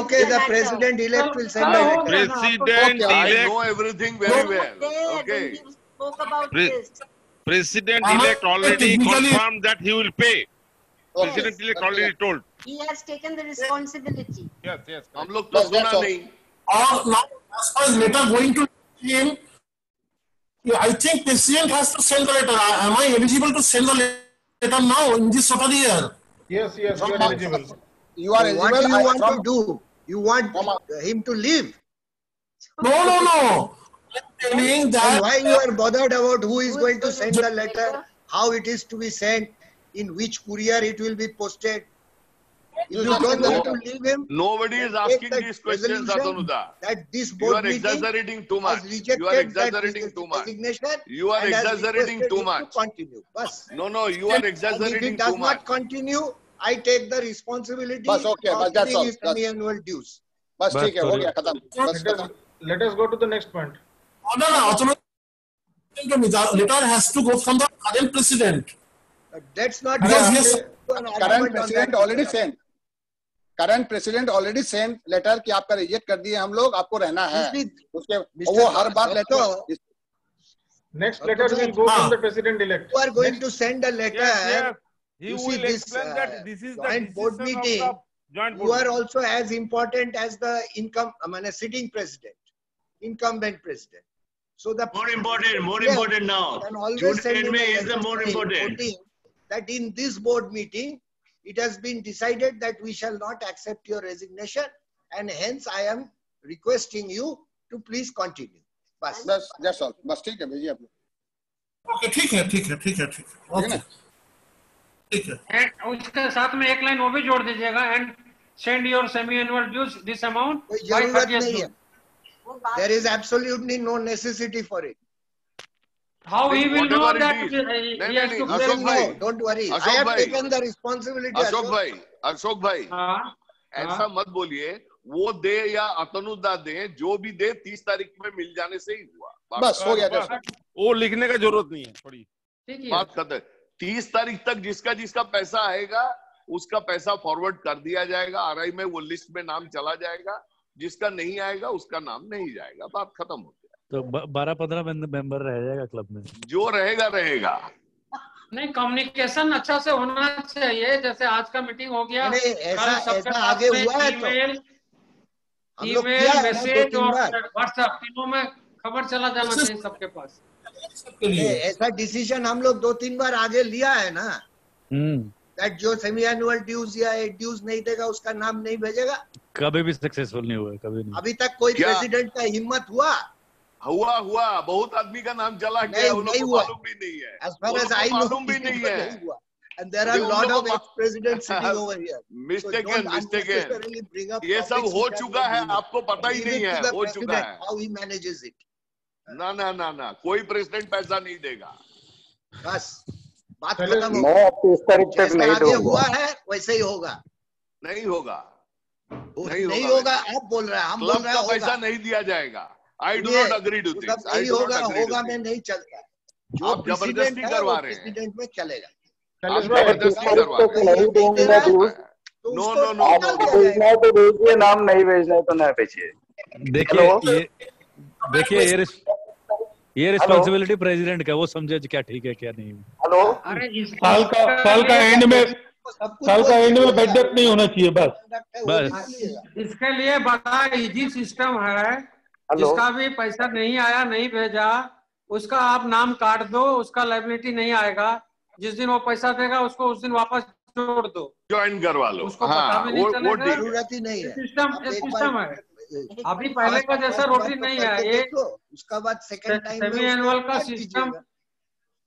Okay, the president elect will send a letter. President elect. I know everything very well. Okay. Spoke about this. President elect already confirmed that he will pay. President elect already told. He has taken the responsibility. Yes. हम लोग तो सुना नहीं। Or now, as far as letter going to him, I think president has to send the letter. Am I eligible to send the letter now in this total year? Yes, you are eligible. You are eligible. What do you want to do? You want him to leave? No. I'm telling that. And why you are bothered about who is going to send the letter, how it is to be sent, in which courier it will be posted? If you don't want to leave him, nobody is asking these questions, Atanuda. That this board you are exaggerating too much. You are exaggerating too much. You are exaggerating too much. Continue. Bas. No, you are exaggerating too much. If it does not continue, I take the responsibility बस okay, of that's all. his semi-annual dues. बस ठीक है, हो गया, खत्म। Let us go to the next point. No. The letter has to go from the current president. That's not current president already sent. Current president already send letter कि आपका reject कर दिए हम लोग, आपको रहना है। उसके वो हर बार letter next letter will go from the president elect. You are going to send a letter. He will explain that this is the joint board meeting. You are also as important as the sitting president, incumbent president. So the more important now. June 10 is the more important. That in this board meeting, it has been decided that we shall not accept your resignation, and hence I am requesting you to please continue. बस that's all. बस ठीक है, भेजिए आप लोग। Okay, ठीक है। Okay. ठीक है। उसके साथ में एक लाइन वो भी जोड़ दीजिएगा, and send your semi-annual dues this amount. कोई जरूरत नहीं है। There is absolutely no necessity for it. How he will know that he has to pay? No, don't worry. I have taken the responsibility. Ashok भाई, ऐसा मत बोलिए। वो दे या अतनुदा दे, जो भी दे 30 तारीख में मिल जाने से ही हुआ। बस हो गया। वो लिखने का जरूरत नहीं है। थोड़ी बात खत्म। 30 तारीख तक जिसका पैसा आएगा, उसका पैसा फॉरवर्ड कर दिया जाएगा। आरआई में वो लिस्ट में नाम चला जाएगा। जिसका नहीं आएगा, उसका नाम नहीं जाएगा। बात खत्म हो गया। तो 12-15 मेंबर रह जाएगा क्लब में। जो रहेगा नहीं, कम्युनिकेशन अच्छा से होना चाहिए। जैसे आज का मीटिंग हो गया, ऐसा आगे हुआ है ईमेल मैसेज और व्हाट्सएप तीनों में खबर चला जाना चाहिए सबके पास। ऐसा डिसीजन हम लोग 2-3 बार आगे लिया है ना, दैट जो सेमी एनुअल ड्यूज या ड्यूज नहीं देगा उसका नाम नहीं भेजेगा। कभी भी सक्सेसफुल नहीं हुआ, कभी नहीं। अभी तक कोई प्रेसिडेंट का हिम्मत हुआ बहुत आदमी का नाम चला गया, उन लोगों को मालूम भी नहीं है, as far as I know, मालूम भी नहीं है। And there are a lot of ex-presidents sitting over here. Mistaken. ये सब हो चुका है, आपको पता ही नहीं है, हो चुका है। How he manages it. ना, कोई प्रेसिडेंट पैसा नहीं देगा। बस बात खत्म हो गई। जैसा आगे हुआ है वैसे ही होगा। नहीं होगा। नहीं होगा, आप बोल रहे हैं, हम बोल रहे हैं पैसा नहीं दिया जाएगा। I do not agree to this. नहीं होगा में नहीं चलता। जो जबरदस्ती करवा रहे हैं, प्रेसिडेंट में चलेगा। जबरदस्ती करवा रहे हैं। तो भेजिए, नाम नहीं भेजना तो न भेजिए। देखिए ये रिस्पॉन्सिबिलिटी प्रेसिडेंट का, वो समझे क्या ठीक है क्या नहीं। हेलो, साल का एंड में बजट नहीं होना चाहिए, बस इसके लिए बड़ा इजी सिस्टम है। जिसका भी पैसा नहीं आया, नहीं भेजा, उसका आप नाम काट दो, उसका लायबिलिटी नहीं आएगा। जिस दिन वो पैसा देगा उसको उस दिन वापस जोड़ दो, ज्वाइन करवा लो, उसको पता भी नहीं चलेगा। जरूरत ही नहीं है, सिस्टम है। अभी पहले का जैसा रोटी नहीं है ये। उसका बाद सेकंड टाइम सेमी एनुअल का सिस्टम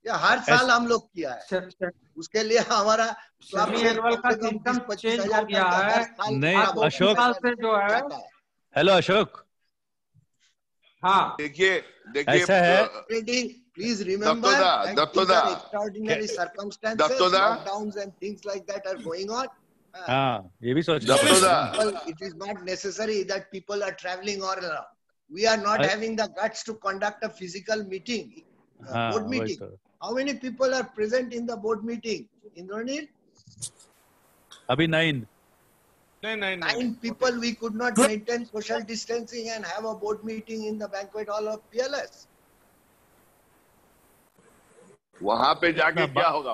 हर साल हम लोग किया है। उसके लिए हमारा सेमी एनुअल का सिस्टम चेंज हो गया है। नहीं अशोक से जो है। हेलो अशोक, हाँ देखिए ऐसा है। Please remember that these are extraordinary circumstances, lockdowns and things like that are going on. हाँ, ये भी सोच। It is not necessary that people are traveling all around. We are not having the guts to conduct a physical meeting, board meeting. How many people are present in the board meeting? Indranil? अभी 9 people. We could not maintain social distancing and have a board meeting in the banquet hall of PLS. वहां पे जाके क्या होगा?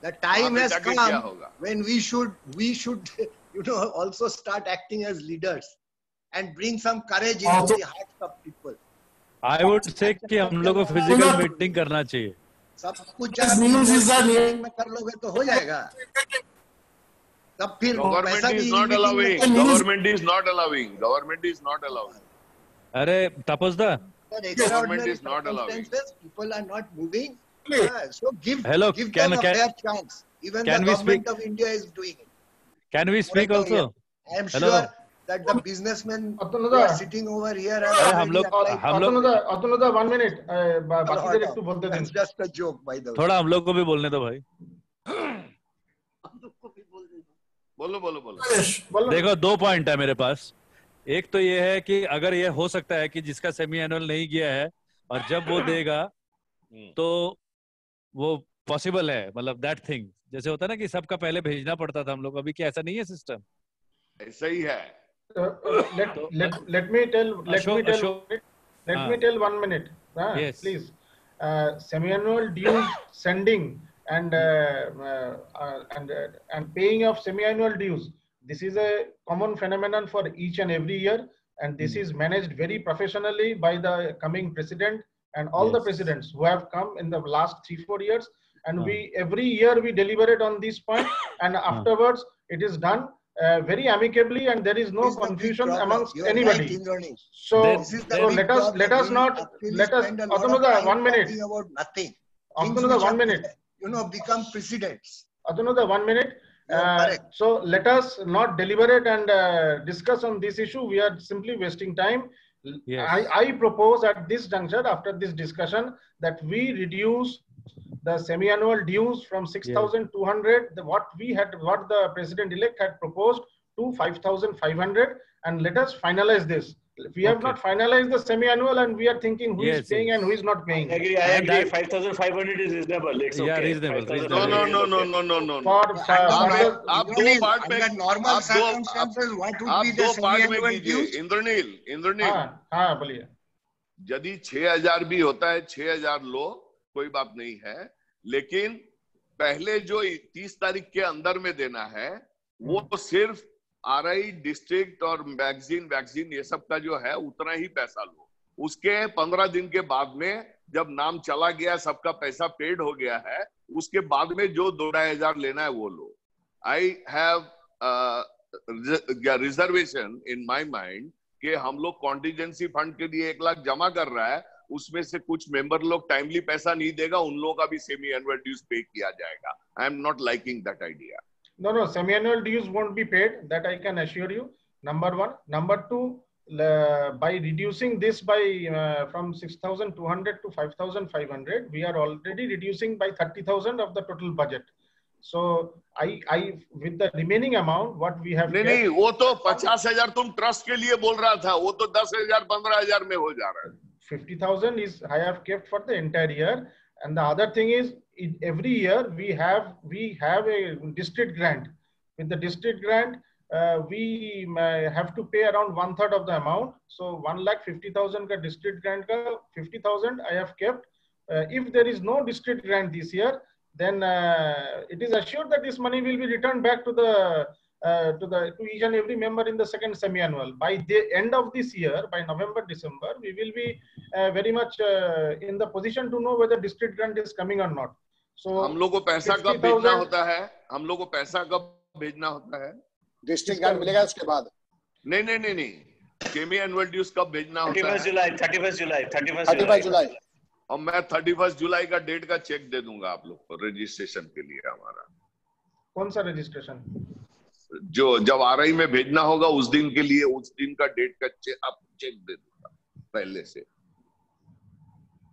The time has come when we should also start acting as leaders and bring some courage into the hearts of people. I would say कि हम लोग को physical meeting करना चाहिए। सब कुछ में कर लोगे तो हो जाएगा। तब फिर गवर्नमेंट इज नॉट अलाउइंग। अरे तपस्दा, government is not allowing. People are not moving. So give them a fair chance. Even the government of India is doing it. Can we speak also? I am sure that the businessmen who are sitting over here हम लोग 1 minute बाकी एक तो बोलते थे। Just a joke by the way. थोड़ा हम लोग को भी बोलने दो भाई। बोलो। देखो 2 पॉइंट है मेरे पास। एक तो ये है कि अगर ये हो सकता है कि जिसका सेमी एनुअल नहीं किया है और जब वो देगा तो वो पॉसिबल है, मतलब दैट थिंग जैसे होता है ना कि सबका पहले भेजना पड़ता था हम लोग, अभी क्या ऐसा नहीं है सिस्टम? ऐसा ही है। let me tell 1 minute, yes. Please. Semi-annual dues sending and paying of semi-annual dues, this is a common phenomenon for each and every year, and this is managed very professionally by the coming president and all the presidents who have come in the last 3-4 years, and we every year we deliberate on this point, and afterwards it is done very amicably, and there is no confusion amongst anybody. So let us Atanuda 1 minute. Atanuda 1 minute. Become presidents. Atanuda 1 minute. So let us not deliberate and discuss on this issue. We are simply wasting time. Yes. I propose at this juncture, after this discussion, that we reduce the semi-annual dues from 6,200, what the president-elect had proposed, to 5,500, and let us finalize this. We have not finalized the semi-annual, and we are thinking who is paying and who is not paying. I agree. 5,500 is reasonable. It's okay. reasonable. No. आप दो part में normal circumstances, what would be the semi-annual dues? Indranil हाँ बोलिए। यदि 6,000 भी होता है, 6,000 लो, कोई बात नहीं है, लेकिन पहले जो 30 तारीख के अंदर में देना है वो सिर्फ RI डिस्ट्रिक्ट और वैक्सीन ये सब का जो है उतना ही पैसा लो। उसके 15 दिन के बाद में जब नाम चला गया, सबका पैसा पेड हो गया है, उसके बाद में जो 2-2,500 लेना है वो लो। I have reservation in my mind कि हम लोग कॉन्टिजेंसी फंड के लिए 1 लाख जमा कर रहा है, उसमें से कुछ मेंबर लोग टाइमली पैसा नहीं देगा, उन लोगों का भी सेमी एनुअल ड्यूज पे किया जाएगा। I am not liking that idea. No, semi-annual dues won't be paid. That I can assure you. Number one. Number two, by reducing this by from 6,200 to 5,500, we are already reducing by 30,000 of the total budget. So I with the remaining amount, what we have. नहीं, वो तो 50,000 तुम trust के लिए बोल रहा था, वो तो 10,000 15,000 में हो जा रहा है। 50,000 is I have kept for the entire year, and the other thing is, every year we have a district grant. With the district grant, we have to pay around 1/3 of the amount. So 1,50,000 ka district grant ka 50,000 I have kept. If there is no district grant this year, then it is assured that this money will be returned back to each and every member in the second semi-annual. By the end of this year, by November, December, we will be very much in the position to know whether district grant is coming or not. So हम लोग को पैसा कब भेजना होता है? हम लोग को पैसा कब भेजना होता है? डिस्ट्रिक्ट ग्रांट मिलेगा उसके बाद? नहीं, सेमी एनुअल ड्यूज कब भेजना होता है? 31 जुलाई। और मैं 31 जुलाई का डेट का चेक दे दूंगा आप लोग को रजिस्ट्रेशन के लिए हमारा। कौन सा रजिस्ट्रेशन? जो जब RI में भेजना होगा उस दिन के लिए, उस दिन का डेट का चेक दे दूंगा पहले से।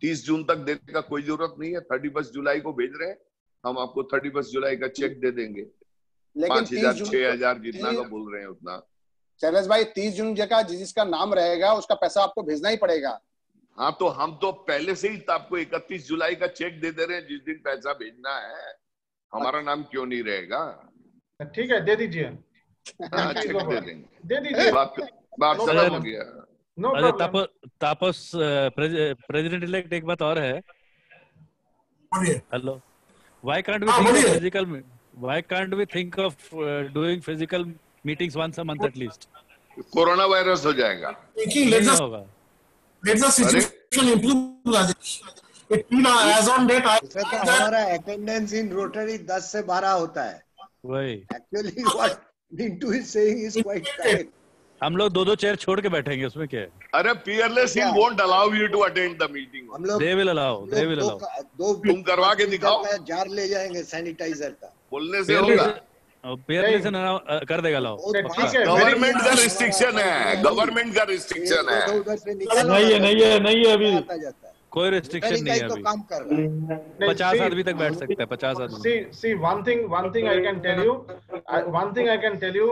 30 जून तक देने का कोई जरूरत नहीं है। 31 जुलाई को भेज रहे हैं, हम आपको 31 जुलाई का चेक दे देंगे। 5,000 6,000 जितना का बोल रहे हैं उतना। शैलेश भाई, 30 जून का जिसका नाम रहेगा उसका पैसा आपको भेजना ही पड़ेगा। हाँ, तो हम तो पहले से ही आपको 31 जुलाई का चेक दे दे रहे हैं, जिस दिन पैसा भेजना है। हमारा नाम क्यों नहीं रहेगा? ठीक है, दे दीजिए। हाँ, चेक दे देंगे, दे दीजिए। बात खत्म हो गया। तापस, प्रेसिडेंट इलेक्ट, एक बात और है। Hello, why can't we think of doing physical meetings once a month at least? Corona virus हो जाएगा। नहीं होगा। Let the situation improve, Rajesh. As on date, इसमें तो हमारा attendance in Rotary 10 से 12 होता है। वही। Actually, what Mintu is saying is quite correct. हम लोग 2-2 चेयर छोड़ के बैठेंगे, उसमें क्या है? अरे fearless hill won't allow you to attend the meeting. They will allow. तुम करवा के दिखाओ। जार ले जाएंगे सैनिटाइजर का। बोलने से होगा। fearless कर देगा लाओ। गवर्नमेंट का रिस्ट्रिक्शन है, गवर्नमेंट का रिस्ट्रिक्शन है। नहीं है अभी कोई रिस्ट्रिक्शन नहीं है अभी। 50 आदमी तक बैठ सकते हैं, 50 आदमी। See, one thing I can tell you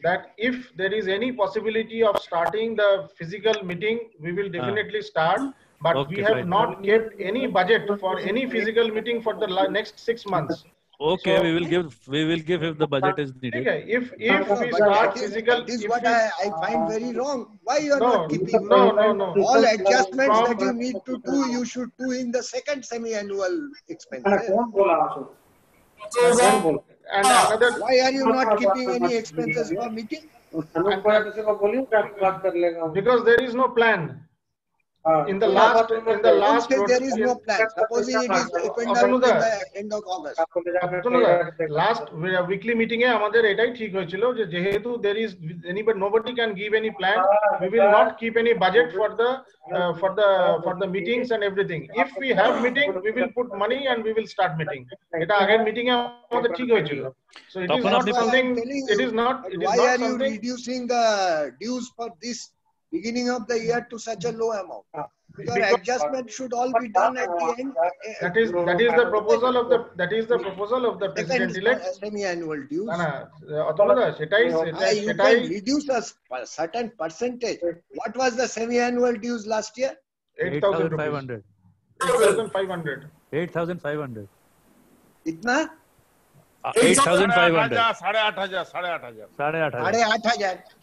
that if there is any possibility of starting the physical meeting, we will definitely start. But we have not kept any budget for any physical meeting for the next 6 months. Okay, so, we will give if the budget is needed. Okay, if we start physical, this is what I find very wrong. Why you are not keeping? No. All adjustments that you need to do, you should do in the second semi-annual expenses. And another, why are you not keeping any expenses for meeting? Because there is no plan. In the last there is no plan. Supposing it is opened up at the end of August. Last weekly meeting है हमारे एटाई ठीक हो चलो जो जेहेतु there is nobody can give any plan. We will not keep any budget for the meetings and everything. If we have meeting, we will put money and we will start meeting. এটা আগের meeting है हमारे ठीक हो चलो. So it is not something. It is not. Why are you reducing the dues for this beginning of the year to such a low amount? Your adjustment should all be done at the end. That is the proposal of the president elect. Semi-annual dues. You can reduce a certain percentage. What was the semi-annual dues last year? 8,500. 8,500. Itna? 8,500. 8,500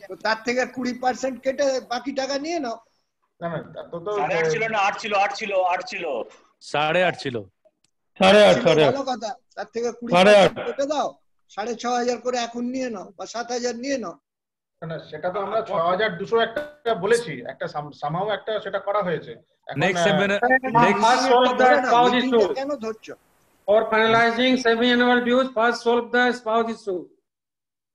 তো তার থেকে 20% কেটে বাকি টাকা নিয়ে নাও। না তো 8.5 ছিল না, 8 ছিল 8.5 ছিল। ভালো কথা, তার থেকে 20% কেটে দাও, 6,500 করে এখন নিয়ে নাও বা 7,000 নিয়ে নাও। না সেটা তো আমরা 6200 একটা বলেছি, একটা সামহাও একটা সেটা করা হয়েছে। Next first solve the spouse issue কেন ধরছো? for finalizing semi-annual dues. First solve the spouse issue.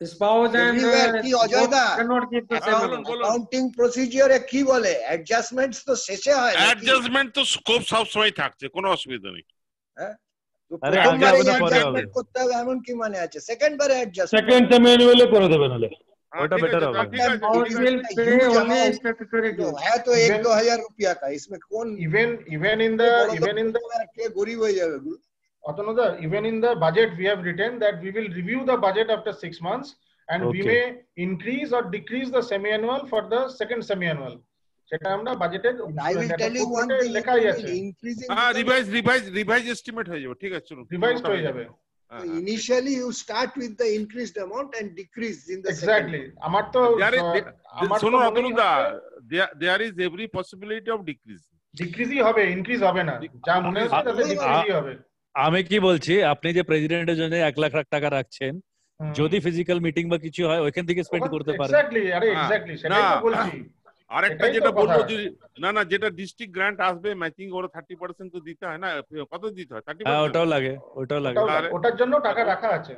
Spouse and কি অজয়দা cannot give the same amount. Accounting প্রসিজিওরে কি বলে অ্যাডজাস্টমেন্টস তো শেষে হয় নাকি? অ্যাডজাস্টমেন্ট তো স্কোপ সব সময় থাকছে, কোনো অসুবিধা নেই। হ্যাঁ তো আরে আগে প্রথমবারে হবে না পরে হবে? অ্যাডজাস্টমেন্ট করতে হবে এমন কি মানে আছে? সেকেন্ড বারে অ্যাডজাস্টমেন্ট সেকেন্ড সেমি অ্যানুয়ালে করে দেবেন হলে ওটা বেটার হবে। Spouse will pay only statutory dues. है तो 1-2 रुपया का, इसमें कौन even in the के गरीब हो जाएगा गुरु? Atanoda, even in the budget we have written that we will review the budget after 6 months and we may increase or decrease the semi-annual for the second semi-annual. সেটা আমরা বাজেটের I will tell you one thing, লেখাই আছে, increasing revise estimate হয়ে যাবে। ঠিক আছে, চলুন রিভাইজড হয়ে যাবে। initially you start with the increased amount and decrease in the Exactly. আমার তো শোনো অতনুদা, there is every possibility of decrease. ডিক্রিজই হবে, ইনক্রিজ হবে না। যা মনে হচ্ছে তাতে ডিক্রিজই হবে। আমি কি বলছি, আপনি যে প্রেসিডেন্টের জন্য 1 লাখ টাকা রাখছেন, যদি ফিজিক্যাল মিটিং বা কিছু হয় ওইখান থেকে স্পেন্ড করতে পারেন। এক্স্যাক্টলি, আরে এক্স্যাক্টলি সেটাই তো বলছি। আরেকটা যেটা বলবো, না যেটা ডিস্ট্রিক্ট গ্র্যান্ট আসবে ম্যাচিং, ওরা 30% তো দিতে হয় না, কত দিতে হয়? 30%। হ্যাঁ ওটাও লাগে। ওটার জন্য টাকা রাখা আছে,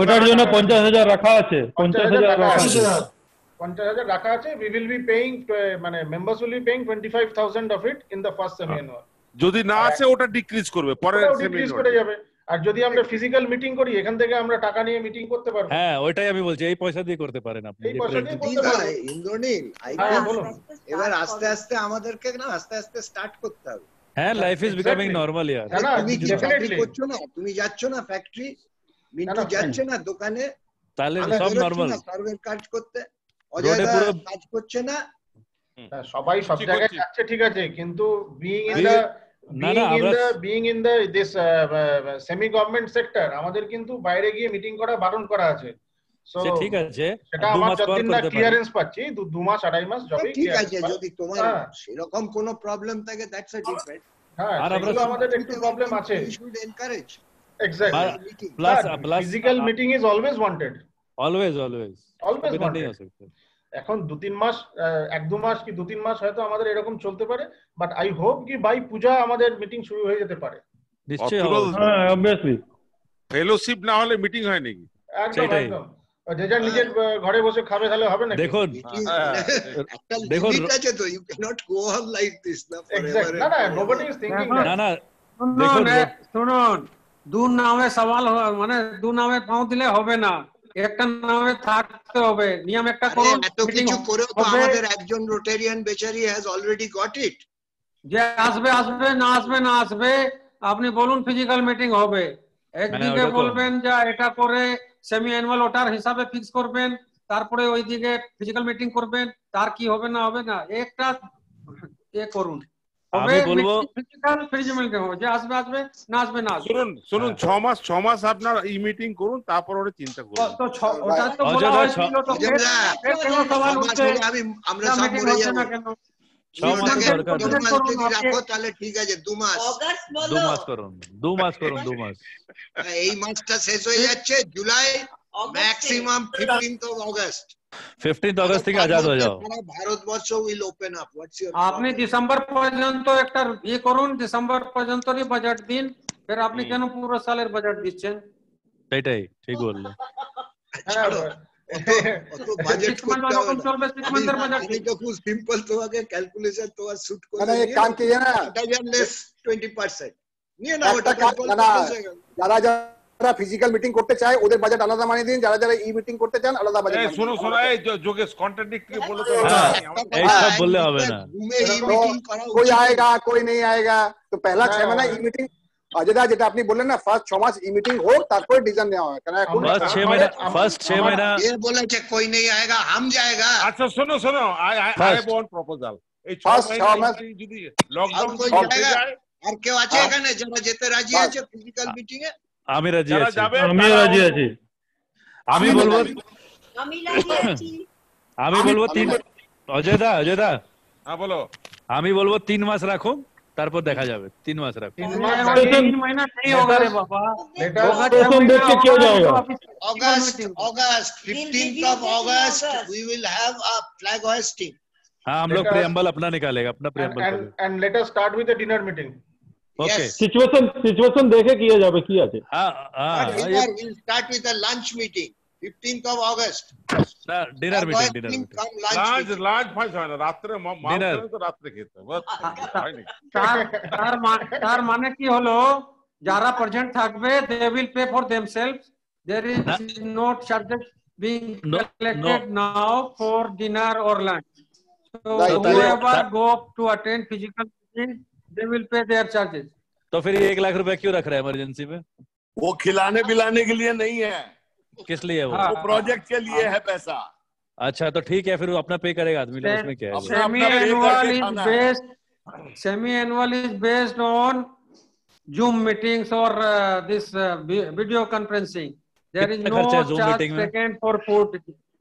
ওটার জন্য 50,000 রাখা আছে, 50,000 রাখা আছে। We will be paying, মানে members will be paying 25,000 of it in the first semi-annual. যদি না আসে ওটা ডিক্রিজ করবে পরের ডিক্রিজ করে যাবে। আর যদি আমরা ফিজিক্যাল মিটিং করি, এখান থেকে আমরা টাকা নিয়ে মিটিং করতে পারবো। হ্যাঁ ওইটাই আমি বলছি, এই পয়সা দিয়ে করতে পারেন আপনি। এই পয়সা দিয়ে করতে পারবেন ইন্দ্রনীল। এবার আস্তে আস্তে আমাদেরকে না আস্তে আস্তে স্টার্ট করতে হবে। হ্যাঁ, লাইফ ইজ বিকামিং নরমাল ইয়ার। তুমি কি চাকরি করছো না? তুমি যাচ্ছ না ফ্যাক্টরি, মিন্টু যাচ্ছে না দোকানে, তাহলে সব নরমাল। সার্ভের কাজ করতে অজয়দা কাজ করছে না, সবাই সব জায়গায় যাচ্ছে, ঠিক আছে, কিন্তু being in the this semi government sector আমাদের কিন্তু বাইরে গিয়ে মিটিং করা বারণ করা আছে। ঠিক আছে, সেটা আমার যতদিন না ক্লিয়ারেন্স পাচ্ছি, 2 মাস 2.5 মাস জবই ঠিক আছে। যদি তোমার সেরকম কোনো প্রবলেম থাকে দ্যাটস আ ডিফারেন্ট। হ্যাঁ, আর আমাদের একটু প্রবলেম আছে। We should encourage. Exactly. Plus physical meeting is always wanted. Always wanted. এখন 2-3 মাস, 1-2 মাস কি 2-3 মাস হয়তো আমাদের এরকম চলতে পারে, বাট আই হোপ কি বাই পূজা আমাদের মিটিং শুরু হয়ে যেতে পারে। নিশ্চয়ই হ্যাঁ, obviously ফেলোশিপ না হলে মিটিং হয় নাকি? একদম যে যার নিজের ঘরে বসে খাবে তাহলে হবে না। দেখুন লিমিট আছে তো, you cannot go on like this না forever। না nobody is thinking that। না শুনুন, দু নামে সওয়াল মানে দু নামে পাও দিলে হবে না, একটা নামে থাকতে হবে। নিয়ম একটা করুন, এত কিছু করে তো আমাদের একজন রোটেরিয়ান বেচারি হ্যাজ অলরেডি গট ইট। যে আসবে না আসবে, আপনি বলুন ফিজিক্যাল মিটিং হবে। একদিকে বলবেন যে এটা করে সেমি অ্যানুয়াল ওটার হিসাবে ফিক্স করবেন, তারপরে ওইদিকে ফিজিক্যাল মিটিং করবেন, তার কি হবে না হবে না একটা করুন। আমি বলবো ফিজিক্যাল মিটিং হবে, যে আসবে না আসবে না। শুনুন 6 মাস আপনার এই মিটিং করুন, তারপর ওটা চিন্তা করুন। তো ওটা তো বলা হয়েছিল, তো কেন সওয়াল উঠছে আমরা সব মরে যাব না কেন? 6 মাস দরকার। রাখো তাহলে ঠিক আছে, 2 মাস করুন। এই মাসটা শেষ হয়ে যাচ্ছে July, maximum 15th of August। 15th August থেকে আজাদ হয়ে যাও। Bharatvarsha will open up. আপনি ডিসেম্বর পর্যন্ত একটা করুন, ডিসেম্বর পর্যন্তই বাজেট দিন, ফের আপনি কেন পুরো সালের বাজেট দিচ্ছেন? সেটাই ঠিক বললেন। বাজেট করতে হবে চলবে, 6 মাসের বাজেট। আমি তো খুব সিম্পল তোমাকে ক্যালকুলেশন তোমার শুট করে মানে এক কাম কিয়ে না, এটা লেস 20% নিয়ে না, ওটা যারা ফিজিক্যাল মিটিং করতে চায় ওদের বাজেট আলাদা মানে দিন, যারা ই মিটিং করতে চান আলাদা বাজেট। শোনো এই যোগেশ কন্ট্রাডিক্টলি বলে তো এই সব বললে হবে না। कोई आएगा कोई नहीं आएगा, तो पहला 6 महीना ई मीटिंग अजयदा যেটা আপনি বললেন না, ফার্স্ট 6 মাস ই মিটিং হোক, তারপর ডিসিশন নেওয়া হয়। কারণ এখন ফার্স্ট 6 মहीना ये বলেছে कोई नहीं आएगा, हम जाएगा। আচ্ছা শোনো আই হ্যাভ ওয়ান প্রপোজাল। এই 6 মাস যদি লকডাউন হয়ে যায়, আর কেউ আছে এখানে যারা যেতে রাজি আছে ফিজিক্যাল মিটিং এ? আমি রাজি আছি। আমি বলবো অজয়দা হ্যাঁ বলো। আমি বলবো 3 মাস রাখুন, তারপর দেখা যাবে 3 মাস রাখ 3 महीना नहीं होगा रे बाबा देख के किया जाएगा August 15th of August we will have a flag hoisting. हाँ हम लोग प्रियम्बल अपना निकालेगा अपना preamble and let us start with the dinner meeting. Okay. Situation देखे किया जावे किया जाए We'll start with a lunch meeting 15th of August. Dinner meeting. Lunch ফাইস হয় না রাত্রে মাউন্টেন তো রাত্রে খেতে বস হয় না তার মানে কি হলো যারা প্রেজেন্ট থাকবে they will pay for themselves. There is no charges being collected now for dinner or lunch. So whoever go to attend physical meeting they will pay their charges. तो फिर 1 लाख रुपए क्यों रख रहा है इमरजेंसी में? वो खिलाने पिलाने के लिए नहीं है। किस लिए वो प्रोजेक्ट के लिए है पैसा। अच्छा तो ठीक है फिर वो अपना पे करेगा आदमी लोग उसमें क्या है? Semi annual is based on Zoom meetings or this video conferencing. There is no charge taken for food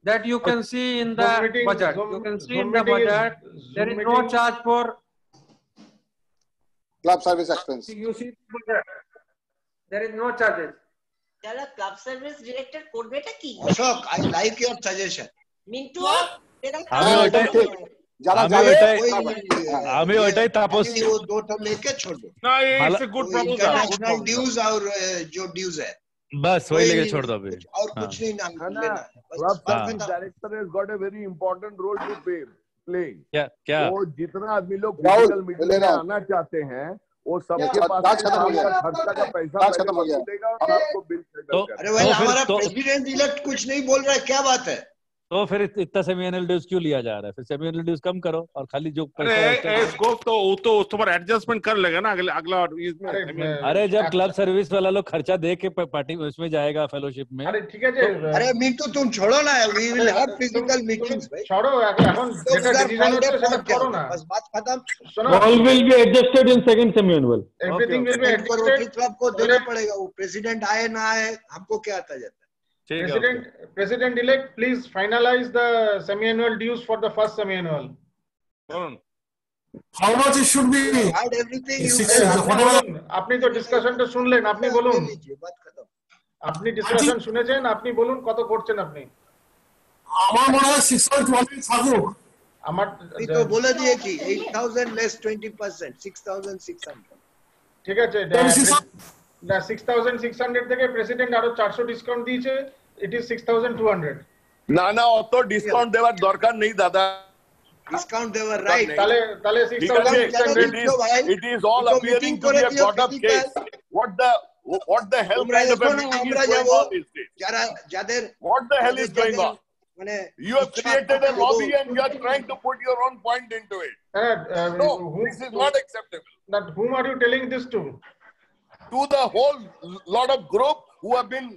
that you can see in the budget. You can see in the budget there is no charge for club service expense. You see the budget. There is no charges. যারা club service director করবেটা কি? Ashok, I like your suggestion. Mintu আমি ওইটাই তাপস वो दो term लेके छोड़ दो ना ये it's a good proposal international dues और जो ड्यूज है बस वही लेके छोड़ दो अभी और कुछ नहीं नाम लेना club service director has got a very important role to play क्या वो जितना आदमी लोग फिजिकल मीटिंग में आना चाहते हैं वो सबके पास खर्चा का पैसा देगा और आपको बिल अरे भाई हमारा प्रेसिडेंट इलेक्ट कुछ नहीं बोल रहा है क्या बात है तो फिर इतना सेमी एनुअल ड्यूज क्यों लिया जा रहा है? फिर सेमी एनुअल ड्यूज कम करो और खाली जो इसको तो उस पर एडजस्टमेंट कर लेगा ना अगला इसमें। अरे जब क्लब सर्विस वाला लोग खर्चा दे के पार्टी उसमें जाएगा फेलोशिप में। अरे ठीक है जी अरे मिंटू तुम छोड़ो ना we will have physical meetings भाई छोड़ो এখন যেটা ডিসিশন হচ্ছে সেটা করো না बस बात खत्म। all will be adjusted in second semi annual. Everything will be adjusted। Club को देना पड़ेगा वो प्रेसिडेंट आए ना आए हमको क्या आता जाता है। President elect, please finalize the semi-annual dues for the first semi-annual. How much it should be? Add everything you আপনি তো ডিসকাশনটা শুনলেন আপনি বলুন আপনি ডিসকাশন শুনেছেন আপনি বলুন কত করছেন আপনি আমার মনে হয় 620 থাকুক আমার তো বলে দিয়েছি 8000 less 20% 6600 ঠিক আছে 6600 থেকে প্রেসিডেন্ট আরো 400 ডিসকাউন্ট দিয়েছে it is 6200 না না অত ডিসকাউন্ট দেওয়ার দরকার নেই দাদা ডিসকাউন্ট দেওয়ার রাইট তাহলে 6600 it is all appearing to be a brought up case what the hell kind of a meeting is going on is this যারা যাদের what the hell is going on মানে you have created a lobby and you are trying to put your own point into it no this is not acceptable that whom are you telling this to the whole lot of group who have been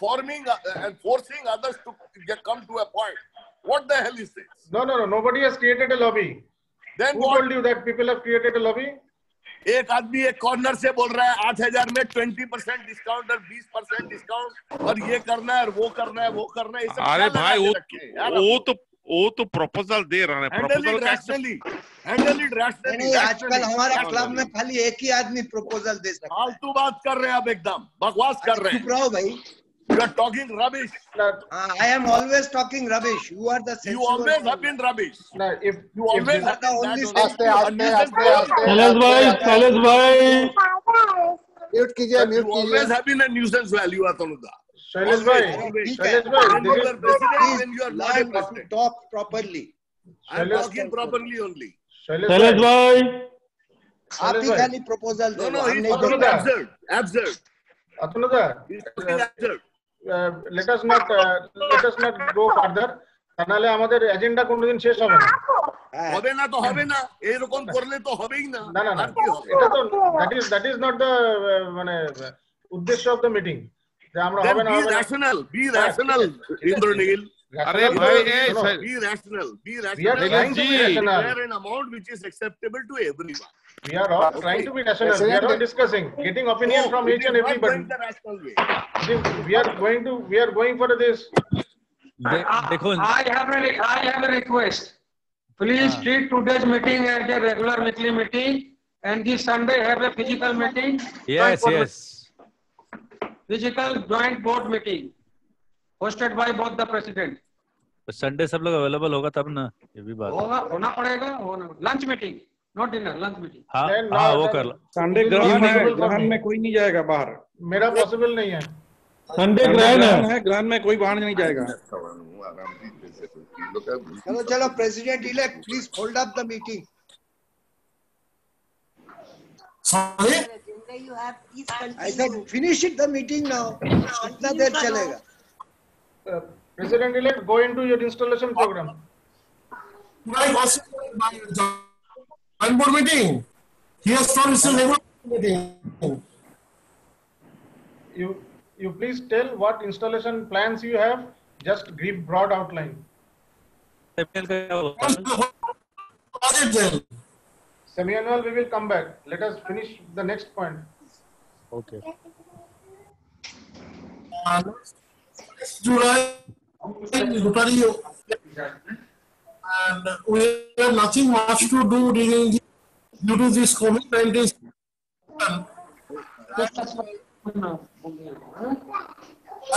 forming and forcing others to come to a point. What the hell is this? No, nobody has created a lobby. Then who told you that people have created a lobby? एक आदमी एक corner से बोल रहा है 8000 में 20% discount और 20% discount और ये करना है और वो करना है वो करना है अरे भाई वो तो प्रपोजल दे रहा है प्रपोजल रैशनली आजकल हमारा क्लब में खाली एक ही आदमी प्रपोजल दे सकता है फालतू बात कर रहे हैं आप एकदम बकवास कर रहे हैं चुप रहो भाई you are talking rubbish I am always talking rubbish you are the you always have been rubbish no if you always have been Shailesh भाई म्यूट कीजिए you always have been a nuisance value Atanuda Shailesh भाई when you are not a president talk properly I am talking properly only Shailesh भाई आप ही खाली proposal दो no absurd Atanuda let us not go further তাহলে আমাদের agenda কোনদিন শেষ হবে না তো হবে না এরকম করলে তো হবেই না না এটা তো that is not the মানে উদ্দেশ্য of the meeting যে আমরা হবে না be rational ইন্দ্রনীল अरे भाई be rational we are trying to be rational an amount which is acceptable to everyone we are all trying to be rational we are all discussing getting opinion from each and everybody we are going for this I have a request please treat today's meeting as a regular weekly meeting And this Sunday have a physical meeting. Yes, yes. Physical joint board meeting hosted by both the president. Sunday सब लोग available होगा तब ना, ये भी बात होगा, होना पड़ेगा, होना। Lunch meeting, not dinner, lunch meeting. हाँ हाँ वो कर लो। संडे ग्रहण है, ग्रहण में कोई नहीं जाएगा बाहर। मेरा पॉसिबल नहीं है। संडे ग्रहण है, ग्रहण में कोई बाहर नहीं जाएगा। चलो चलो, president elect please hold up the meeting. Sorry? I said finish it the meeting now. कितना देर चलेगा? President elect, go into your installation program. Joint board meeting. He has told it's a regular meeting. You please tell what installation plans you have. Just give broad outline. Semi-annual, we will come back. Let us finish the next point. Okay. July, and we have nothing much to do due to this COVID-19.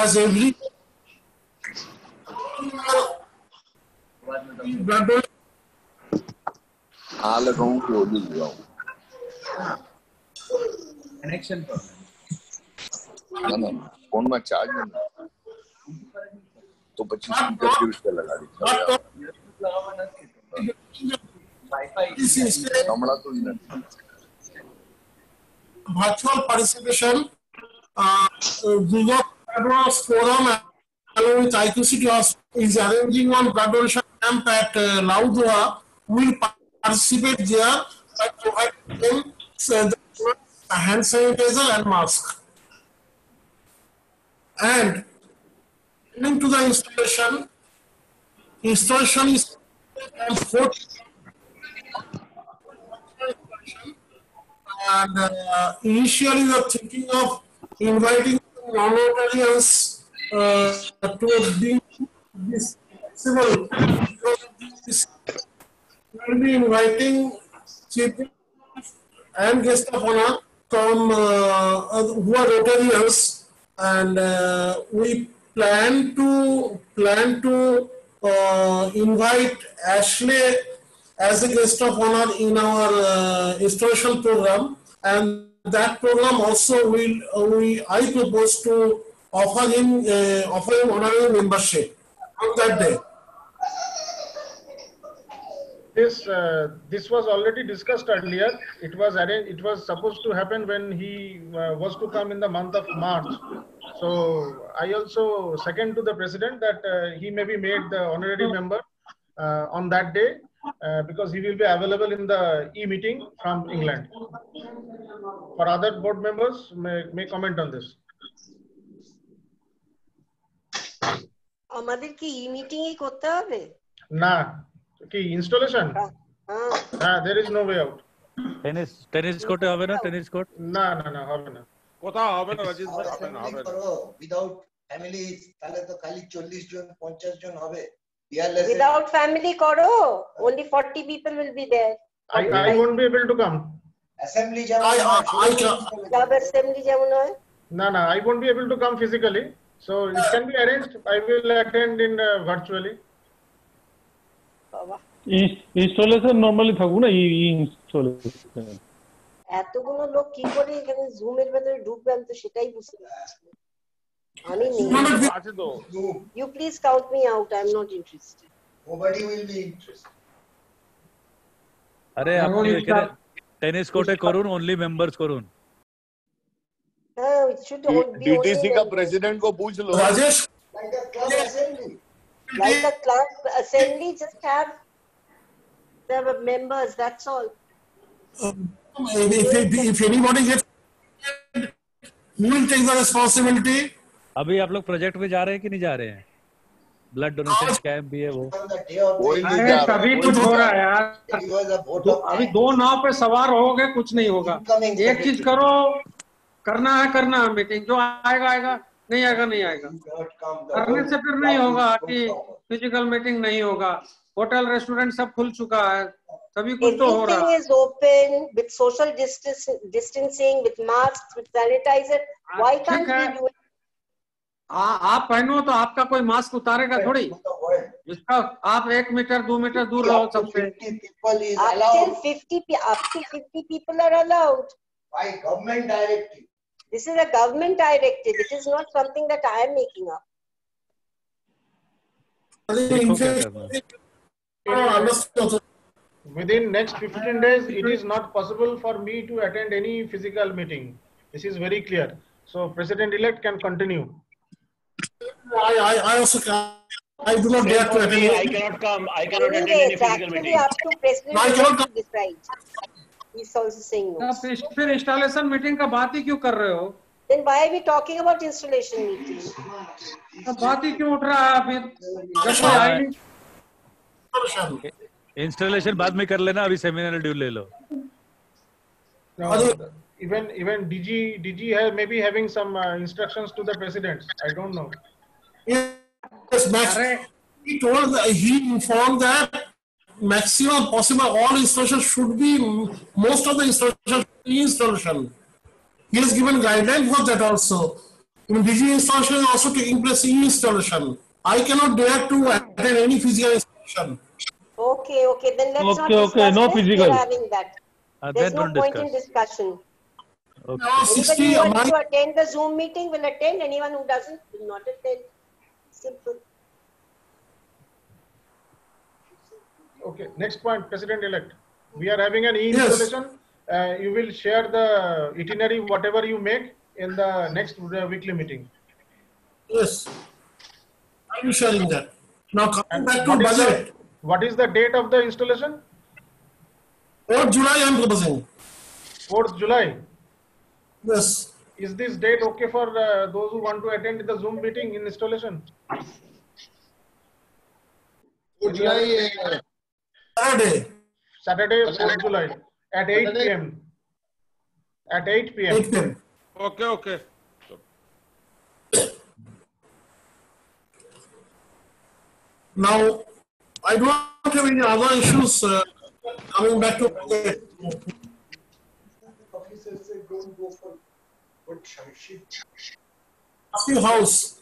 As every connection phone में charge नहीं तो 25 minute उसका लगा दी virtual participation, Google Blood Forum along with IQC is arranging one blood donation camp at Laudua. Will participate there by providing them hand sanitizer and mask. And coming to the installation is on 4th. And initially we were thinking of inviting non-notarians to be this festival. We will be inviting chief and guest of honor from who are Rotarians, and we plan to invite Ashley as a guest of honor in our installation program, and that program also I propose to offer him honorary membership on that day. This was already discussed earlier. It was arranged. It was supposed to happen when he was to come in the month of March. So I also second to the president that he may be made the honorary member on that day because he will be available in the e-meeting from England. For other board members, may comment on this. আমাদের কি ই-মিটিং ই করতে হবে? না, কি installation? হ্যাঁ, there is no way out. Tennis কোর্টে হবে না? Tennis court? না না না, হবে না। কোথাও হবে না রাজেশ ভাই, হবে না, হবে না। উইদাউট ফ্যামিলি তাহলে তো খালি 40 জন 50 জন হবে। Without family karo, only 40 people will be there. I won't be able to come. Assembly assembly যেমন হয়? No, I won't be able to come physically. So it can be arranged. I will attend in virtually. Installation normally থাকুক না, installation এতগুলো লোক কি করে এখানে জুমের ভেতরে ঢুকবে আমি তো সেটাই বুঝতে পারছি না। আমি আছে তো। You please count me out. I am not interested. Nobody will be interested. আরে আপনি এখানে টেনিস কোর্টে করুন, only members করুন। it should be DTC का प्रेसिडेंट को पूछ लो। Rajesh, like a club assembly. Like a club assembly, just have the members. That's all. If anybody gets, who will take the responsibility? अभी आप लोग प्रोजेक्ट में जा रहे हैं कि नहीं जा रहे हैं? ब्लड डोनेशन कैंप भी है वो। तभी कुछ हो रहा है यार। अभी दो नाव पे सवार होगे, कुछ नहीं होगा। एक चीज करो, करना है मीटिंग, जो आएगा आएगा, नहीं आएगा नहीं आएगा। करने से फिर नहीं होगा कि फिजिकल मीटिंग नहीं होगा। होटल रेस्टोरेंट सब खुल चुका है, तभी कुछ तो हो रहा Everything है। is open with social distancing, with masks, with sanitizer. Why ठीक can't है, we do it? आप पहनो तो आपका कोई मास्क उतारेगा थोड़ी। इसका आप 1 मीटर 2 मीटर दूर रहो सबसे। Up to 50 people are allowed. By government directive. This is a government directive. It is not something that I am making up. Within next 15 days, it is not possible for me to attend any physical meeting. This is very clear. So President-elect can continue. I also can. I do not dare to attend. I cannot come. I cannot attend any physical meeting. Up to President to decide. He's also saying no. फिर installation meeting का बात ही क्यों कर रहे हो? Then why are we talking about installation meeting? बात ही क्यों उठ रहा है फिर? जब कोई आए नहीं। इंस्टॉलेशन बाद में कर लेना, अभी सेमिनार ड्यू ले लो। Even DG has maybe having some instructions to the president. I don't know. Yes, he informed that maximum possible all installations should be, most of the installations should be installation. He has given guidelines for that also. In DG installation is also taking place in installation. I cannot dare to attend any physical installation. Okay, then let's not discuss no this. physical. We're having that. There's no point in discussion. Okay. Anybody who wants to attend the Zoom meeting will attend. Anyone who doesn't will not attend. Simple. Okay, next point, President-elect. We are having an e-installation. You will share the itinerary, whatever you make, in the next weekly meeting. Yes, I am sharing that. Now coming back to budget. What is the date of the installation? 4th July I am proposing. 4th July? Yes. Is this date okay for those who want to attend the Zoom meeting in installation? 4th July. Saturday, 4th July at 8 p.m. At 8 p.m. 8 p.m. Okay. Now, I don't have any other issues coming back to Officers say don't go for what shit. Asking house.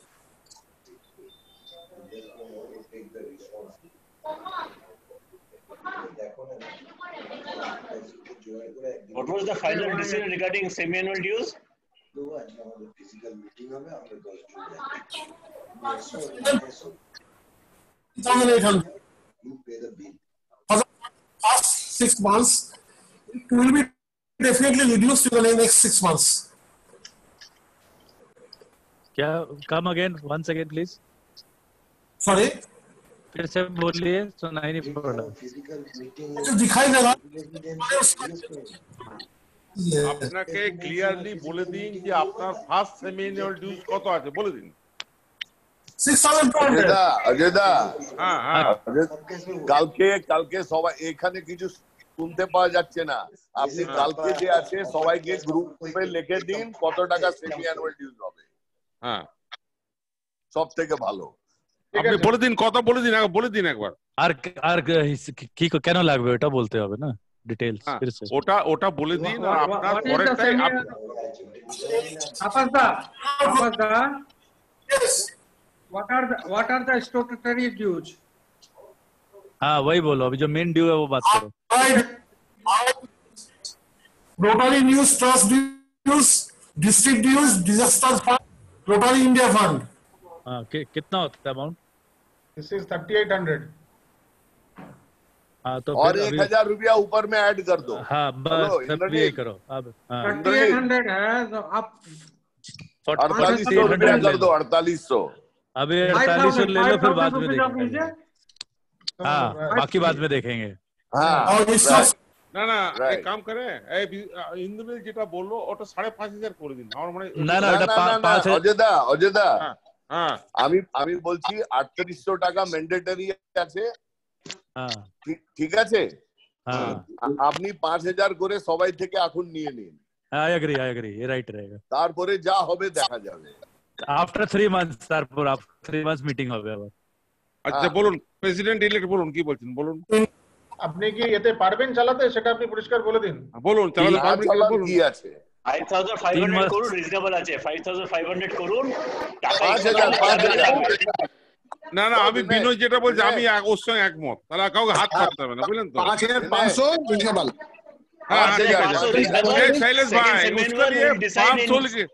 What was the final decision regarding semi-annual dues? 2,800. For the past 6 months, it will be definitely reduced in the next 6 months. Come again, once again, please. Sorry? फिर से बोलिए, सुनाई नहीं पड़ रहा। दिखाई दे रहा। আপনাকে ক্লিয়ারলি বলে দিন যে আপনার ফার্স্ট সেমিনাল ডিউজ কত আছে বলে দিন। 6,200 অজয়দা হ্যাঁ কালকে সবাই এখানে কিছু শুনতে পাওয়া যাচ্ছে না। আপনি কালকে যে আছে সবাইকে গ্রুপে লিখে দিন কত টাকা সেমি অ্যানুয়াল ডিউজ হবে। হ্যাঁ, সব থেকে ভালো আপনি বলে দিন, কত বলে দিন, আগে বলে দিন একবার। আর কি কেন লাগবে ওটা বলতে হবে না, ডিটেইলস ফির সে ওটা বলে দিন। আর আপনার পরেরটাই What are the statutory dues? हाँ वही बोलो, अभी जो मेन ड्यू है वो बात करो। Rotary News Trust dues, district dues, disaster fund, Rotary India fund. हाँ कितना होता है अमाउंट? This is 3,800. हाँ तो और 1,000 रुपया ऊपर में ऐड कर दो। हाँ बस सब यही करो अब। 3,800 है तो आप 4,800 रुपया कर दो। 4,800 अभी 4,800 ले लो, फिर बाद में देखेंगे। हाँ बाकी बाद में देखेंगे। না এক কাম করে ইন্দ্রনীল যেটা বললো ওটা 5,500 করে দিন। আমার মানে না অজয়দা আমি বলছি 3,800 টাকা ম্যান্ডেটরি আছে, ঠিক আছে? আপনি 5,000 করে সবাই থেকে এখন নিয়ে নিন। I agree, ये রাইট रहेगा। তারপরে যা হবে দেখা যাবে। After 3 months তারপর 3 months মিটিং হবে আবার। আচ্ছা বলুন, প্রেসিডেন্ট ইলেক্ট বলুন, কি বলছেন বলুন। আপনি কি এতে পারবেন চালাতে, সেটা আপনি পরিষ্কার বলে দিন। বলুন চালাতে পারবেন কি বলুন। কি আছে 5500 করুন, রিজনেবল আছে, 5500 করুন, টাকা না না, আমি বিনয় যেটা বলছি আমি ওর সঙ্গে একমত, তাহলে কাউকে হাত পাততে হবে না, বুঝলেন তো। 5500 রিজনেবল। हाँ ठीक है शैलेश भाई, उसके लिए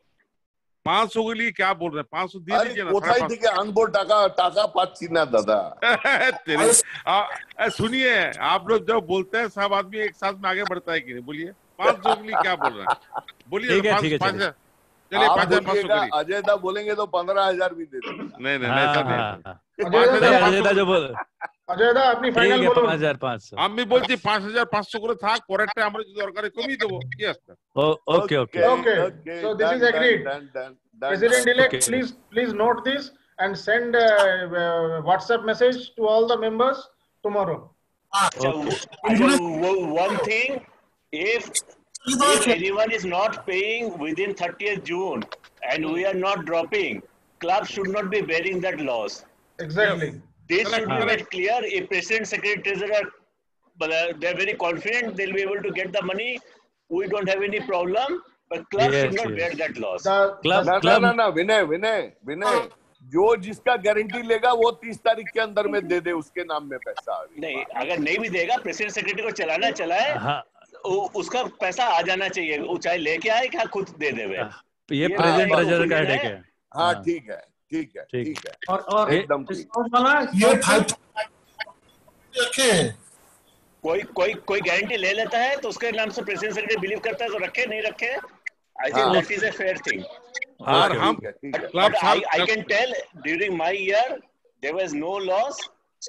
500 के लिए क्या बोल रहे हैं, 500 দিয়ে दीजिए ना। কোথায় থেকে আনবো টাকা, টাকা পাচ্ছি না দাদা। सुनिए, आप लोग जब बोलते हैं सब आदमी एक साथ में आगे बढ़ता है कि नहीं, बोलिए 500 के लिए क्या बोल रहे हैं, बोलिए। चलिए 5500 करिए। अजय दा बोलेंगे तो 15000 भी दे देंगे। नहीं ऐसा नहीं। अजय दा जो बोल अजय दा अपनी फाइनल बोलो। 5500 আমি বলছি 5500 করে থাক, পরেরটা আমরা যদি দরকারে কমিয়ে দেবো, কি আছে। Okay so this is agreed. President elect, please note this and send WhatsApp message to all the members tomorrow. One thing, if anyone is not paying within 30th June and we are not dropping, club should not be bearing that loss. Exactly. This should be made clear. If President, Secretary, Treasurer, they are very confident they'll be able to get the money, we don't have any problem, but club should not bear that loss. ना विनय जो जिसका guarantee लेगा वो 30 तारीख के अंदर में दे दे उसके नाम में पैसा। नहीं, अगर नहीं भी देगा, प्रेसिडेंट सेक्रेटरी को चलाना चलाए, उसका पैसा आ जाना चाहिए, वो चाहे लेके आए क्या खुद दे देवे। ये प्रेजेंट ट्रेजरर का हेडेक है। हाँ ठीक है। और एकदम ये कोई गारंटी ले लेता है तो उसके नाम से प्रेसिडेंट सेक्रेटरी बिलीव करता है तो रखे, नहीं रखे, I think that is a fair thing. और हम I can tell during my year there was no loss,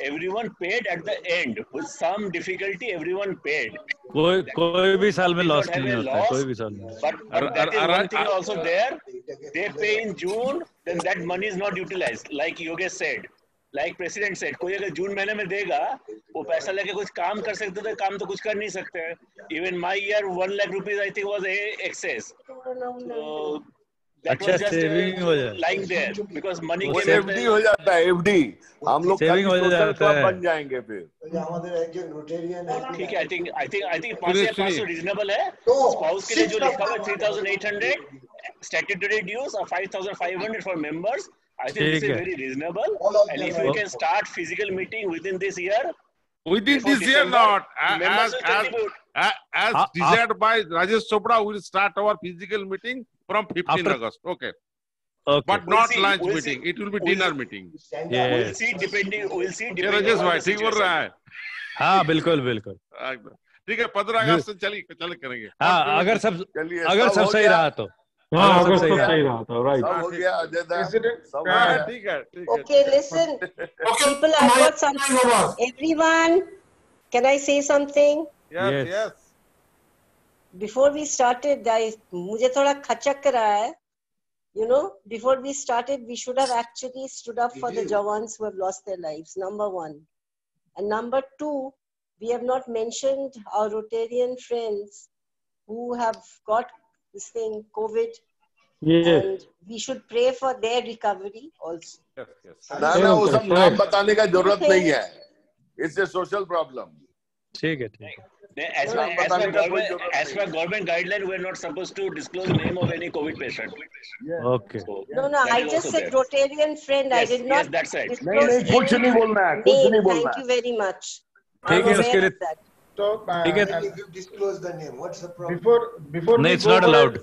everyone paid at the end with some difficulty, everyone paid. कोई भी साल में लॉस नहीं होता है, कोई भी साल में। But that is one thing also there, they pay in June, then that money is not utilized, like Yogesh said, like President said, कोई अगर जून महीने में देगा वो पैसा लेके कुछ काम कर सकते थे, काम तो कुछ कर नहीं सकते। Even my year 1 lakh rupees I think was excess. So that was just lying there because money came FD हो जाता है, FD हम लोग सेविंग हो जाता है, बन जाएंगे फिर। ठीक है, I think 500 रीजनेबल है। स्पाउस के लिए जो लिखा हुआ है 3800 statutory dues or 5500 for members, I think this is very reasonable. And if we can start physical meeting within this year, within this year not as desired by Rajesh Chopra, we will start our physical meeting from 15 August. Okay. But not lunch meeting. It will be dinner meeting. We'll see depending. Rajesh भाई ठीक बोल रहा है। हाँ बिल्कुल ठीक है, 15 अगस्त से चल करेंगे। हाँ अगर सब सही रहा तो। हाँ अगर सब सही रहा तो राइट। हो गया अजय दा। ठीक है। Okay, listen. People, I've got something. Everyone, can I say something? Yes. Before we started, मुझे थोड़ा खचक रहा है. You know, before we started, we should have actually stood up for the Jawans who have lost their lives. Number one, and number two, we have not mentioned our Rotarian friends who have got this thing, COVID. And we should pray for their recovery also. ना वो सब नाम बताने का जरूरत नहीं है. It's a social problem. ठीक है. As per government guideline, we are not supposed to disclose the name of any COVID patient. Okay. No, I just said Rotarian friend. I did not. Yes, that's right. नहीं कुछ नहीं बोलना है. कुछ नहीं बोलना है. Thank you very much. ठीक है उसके लिए. So disclose the name. What's the problem? Before no, it's not allowed.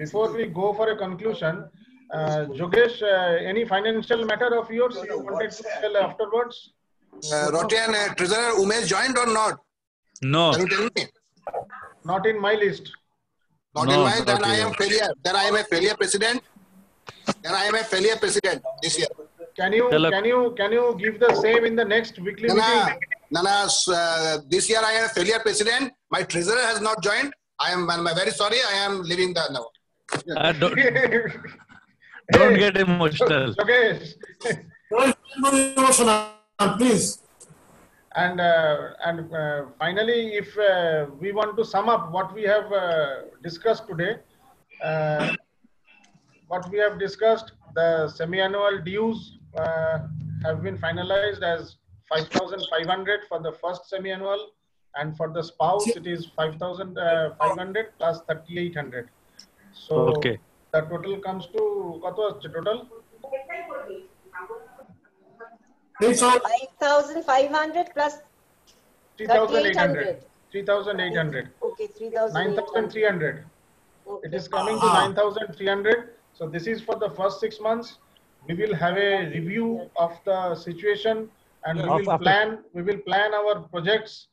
Before we go for a conclusion, Jogesh, any financial matter of yours you wanted to tell afterwards? Rotarian treasurer Umesh joined or not? No. Can you tell me? Not in my list. Not in my. Then I am failure. Then I am a failure president. This year. Can you give the same in the next weekly meeting? This year I am a failure president. My treasurer has not joined. I'm very sorry. I am leaving the now. Don't get emotional. Okay. Please. And finally, if we want to sum up what we have discussed today, the semi-annual dues have been finalized as 5,500 for the first semi-annual, and for the spouse it is 5,500 plus 3,800. So Okay. the total comes to what was the total? 5,500 plus 3,800. 3,800. Okay, 3,800. 9,300. Okay. It is coming to 9,300. So this is for the first 6 months. We will have a review of the situation, and we will plan our projects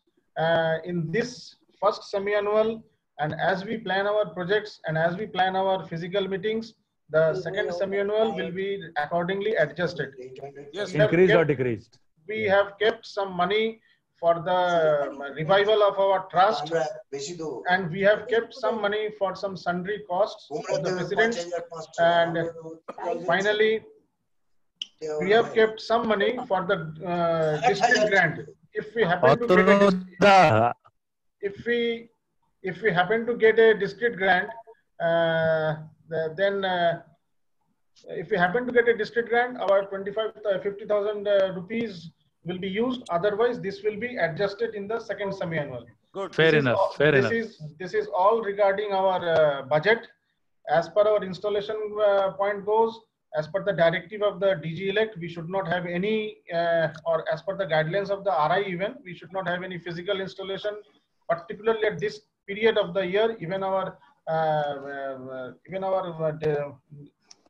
in this first semi-annual. And as we plan our projects and as we plan our physical meetings, the second semi-annual will be accordingly adjusted. Yes, increased or decreased. We have kept some money for the revival of our trust, and we have kept some money for some sundry costs for the president, and finally we have kept some money for the district grant. If we happen to get if we happen to get a district grant, then if we happen to get a district grant, our 50,000 rupees will be used. Otherwise, this will be adjusted in the second semi-annual. Good. Fair enough. Fair enough. This is all regarding our budget. As per our installation point goes, as per the directive of the DG elect, we should not have any, or as per the guidelines of the RI even, we should not have any physical installation, particularly at this period of the year. Even our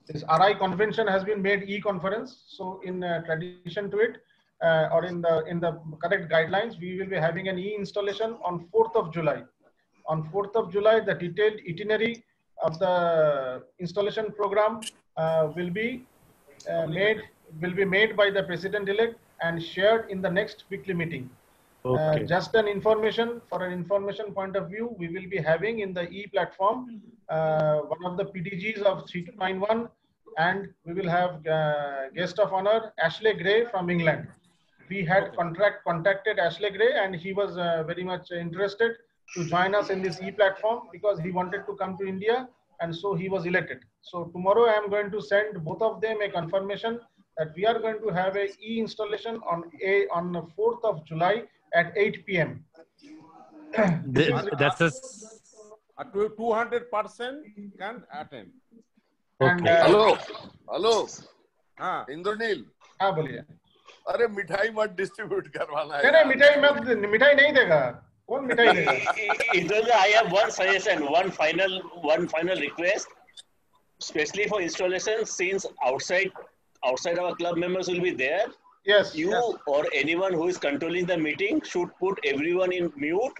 this RI convention has been made e-conference. So in tradition to it, or in the correct guidelines, we will be having an e-installation on 4th of July. On 4th of July, the detailed itinerary of the installation program will be made by the president-elect and shared in the next weekly meeting. Okay. Just an information, for an information point of view, we will be having in the e-platform one of the PDGs of 3291, and we will have guest of honor Ashley Gray from England. We had contacted Ashley Gray, and he was very much interested to join us in this e-platform because he wanted to come to India, and so he was elected. So tomorrow I am going to send both of them a confirmation that we are going to have a e-installation on the 4th of July at 8 p.m. That's a 200% can attend. And, hello हाँ इंद्रनील हाँ बोलिए अरे मिठाई मत distribute करवाना है नहीं मिठाई नहीं देगा कौन मिठाई देगा Indra, I have one suggestion, one final request, especially for installation, since outside our club members will be there. Yes. Or anyone who is controlling the meeting should put everyone in mute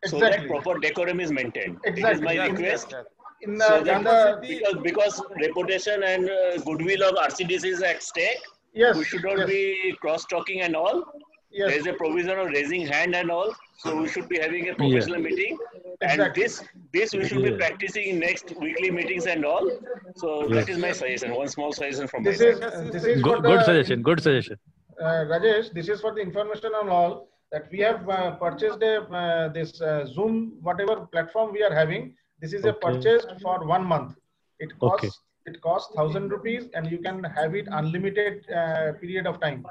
so Exactly. that proper decorum is maintained. Exactly. It is my Yes, request. In So that because reputation and goodwill of RCDC is at stake, Yes. we should not be cross-talking and all. Yes. There is a provision of raising hand and all, so we should be having a professional meeting. And Exactly. this we should be practicing in next weekly meetings and all. So that is my suggestion. One small suggestion from my This side. is for good the, suggestion. Good suggestion. Rajesh, this is for the information on all that we have purchased this Zoom, whatever platform we are having. This is a purchased for 1 month. It costs 1,000 rupees, and you can have it unlimited period of time.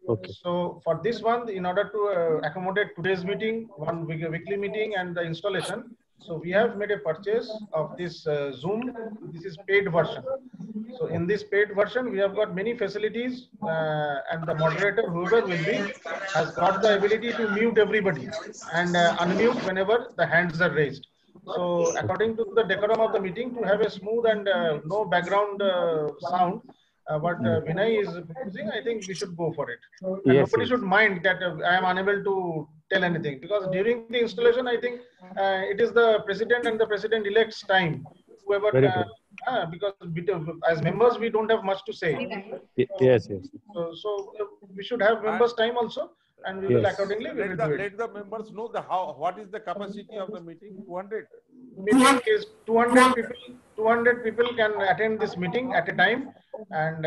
Okay. So for this one, in order to accommodate today's meeting, one weekly meeting and the installation, so we have made a purchase of this Zoom. This is paid version. So in this paid version, we have got many facilities, and the moderator, whoever will be, has got the ability to mute everybody and unmute whenever the hands are raised. So according to the decorum of the meeting, to have a smooth and no background sound, what Vinay is proposing, I think we should go for it. And Yes, nobody yes. should mind that I am unable to tell anything, because during the installation, I think it is the president and the president-elect's time. Whoever, Very good. because as members, we don't have much to say. Yes, yes. So we should have members' time also, and we will Yes. accordingly we will do it. Let the members know what is the capacity of the meeting. 200. Meeting is 200 people. 200 people can attend this meeting at a time, and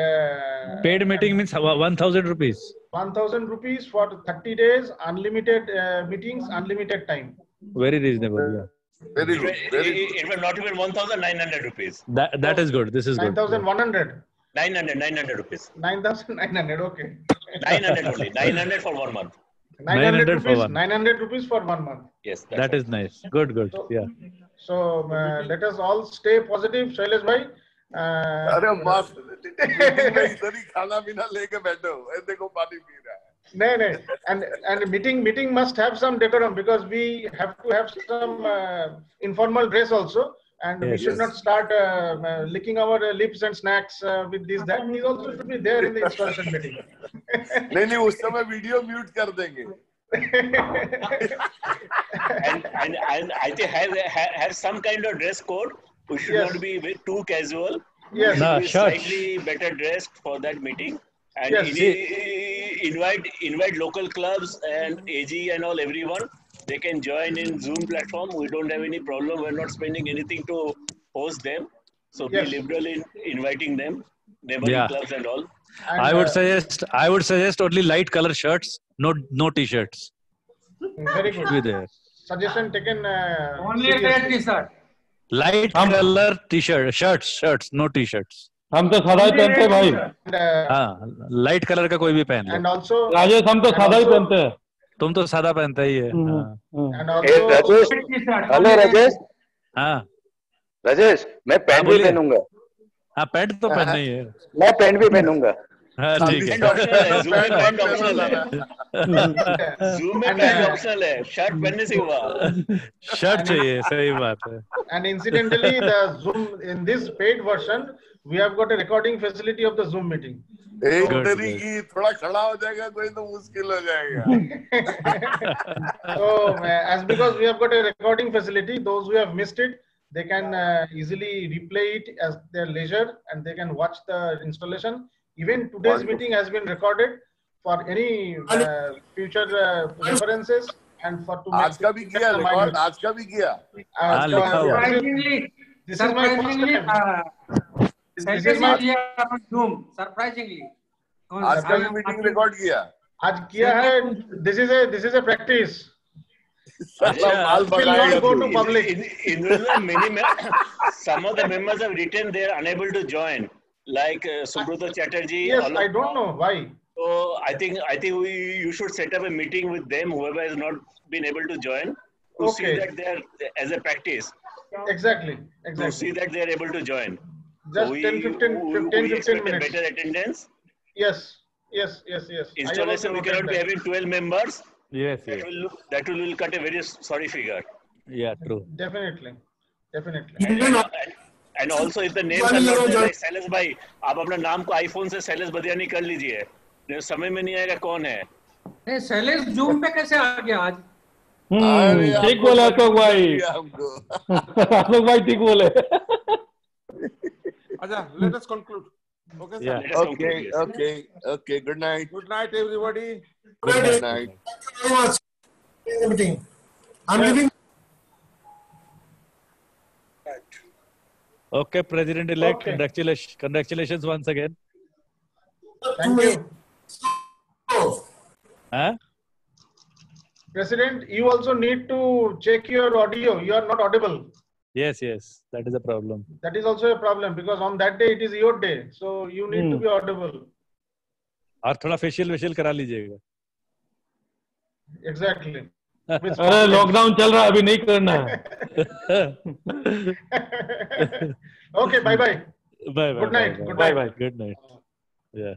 Paid meeting means 1,000 rupees. 1,000 rupees for 30 days, unlimited meetings, unlimited time. Very reasonable. Yeah. Very good. It will not even 1,900 rupees. That is good. This is good. 9,100. 900 rupees. 9,900. Okay. 900 only. 900 for 1 month. 900 for rupees. one. 900 rupees for 1 month. Yes, That is nice. Good, good. Yeah. So let us all stay positive, Shailesh bhai. अरे बस meeting में इधर ही खाना पीना लेके बैठो, ये देखो पानी पी रहा है. No, and meeting must have some decorum because we have to have some informal dress also, and we should not start licking our lips and snacks with this that. These also should be there in the installation meeting. नहीं उस समय video mute कर देंगे. and I think have some kind of dress code. We should not be too casual. Yes, we should be shirts. slightly better dressed for that meeting. And Yes. invite local clubs and AG and all, everyone. They can join in Zoom platform. We don't have any problem. We're not spending anything to host them. So be Yes. liberal in inviting them, neighboring Yeah. clubs and all. And, I would suggest only light color shirts, no t-shirts. very good. Be there. Suggestion taken. Only a red t-shirt. Light color t-shirt, shirts, no t-shirts. हम तो सादा ही पहनते हैं भाई. And, हाँ, light colour का कोई भी पहन लो. and also राजेश हम तो सादा ही पहनते हैं. तुम तो सादा पहनता ही है. and A, also Rajesh, hello Rajesh. हाँ. राजेश, मैं पैंट भी बोलिए. पहनूंगा. हाँ, पैंट तो पहनना ही है. मैं पैंट भी पहनूंगा. हाँ, ठीक है. Zoom में पैंट ऑप्शनल है. Zoom में पैंट ऑप्शनल है. शर्ट पहनने से हुआ. शर्ट चाहिए, सही बात है. And incidentally, the Zoom in this paid version, we have got a recording facility of the Zoom meeting. एक Good, तरी good. की थोड़ा खड़ा हो जाएगा कोई तो मुश्किल हो जाएगा. So as because we have got a recording facility, those who have missed it, they can easily replay it as their leisure, and they can watch the installation. Even today's Wonderful. meeting has been recorded for any future references and for to आज का भी किया record, आज का भी किया. हाँ, लिखा हुआ है. This is my first time. This is my Zoom. Surprisingly. आज का भी मीटिंग रिकॉर्ड किया. आज किया है. This is a practice. Mall Will not go to public. Some of the members have written they are unable to join, like Subrata Chatterjee. Yes, I don't know why. So I think you should set up a meeting with them, whoever has not been able to join, to see Okay. that they are as a practice. Exactly. To see that they are able to join. Just So 10-15 expect a minutes. better attendance. Yes. Installation we cannot be having 12 members. Yes, That yes. will cut a very sorry figure. Yeah, true. Definitely. And also if the names are not there, like Sailesh bhai, आप अपना नाम को iPhone से सैलेश बदियानी कर लीजिए. समझ में नहीं आएगा कौन है. शैलेश जूम पे कैसे आ गया आज? ठीक बोले अशोक भाई. अशोक भाई ठीक बोले. अच्छा, let us conclude. Okay, sir. Yeah. Okay. Good night. Good night, everybody. Good night. Meeting. I'm leaving. Okay, President-elect, Okay. congratulations once again. Thank you. Huh? President, you also need to check your audio. You are not audible. Yes, that is a problem. That is also a problem because on that day it is your day. So you need to be audible. और थोड़ा facial करा लीजिएगा. Exactly. अरे lockdown चल रहा है, अभी नहीं करना है. Okay, bye. Bye. Good night. Good night. Yeah.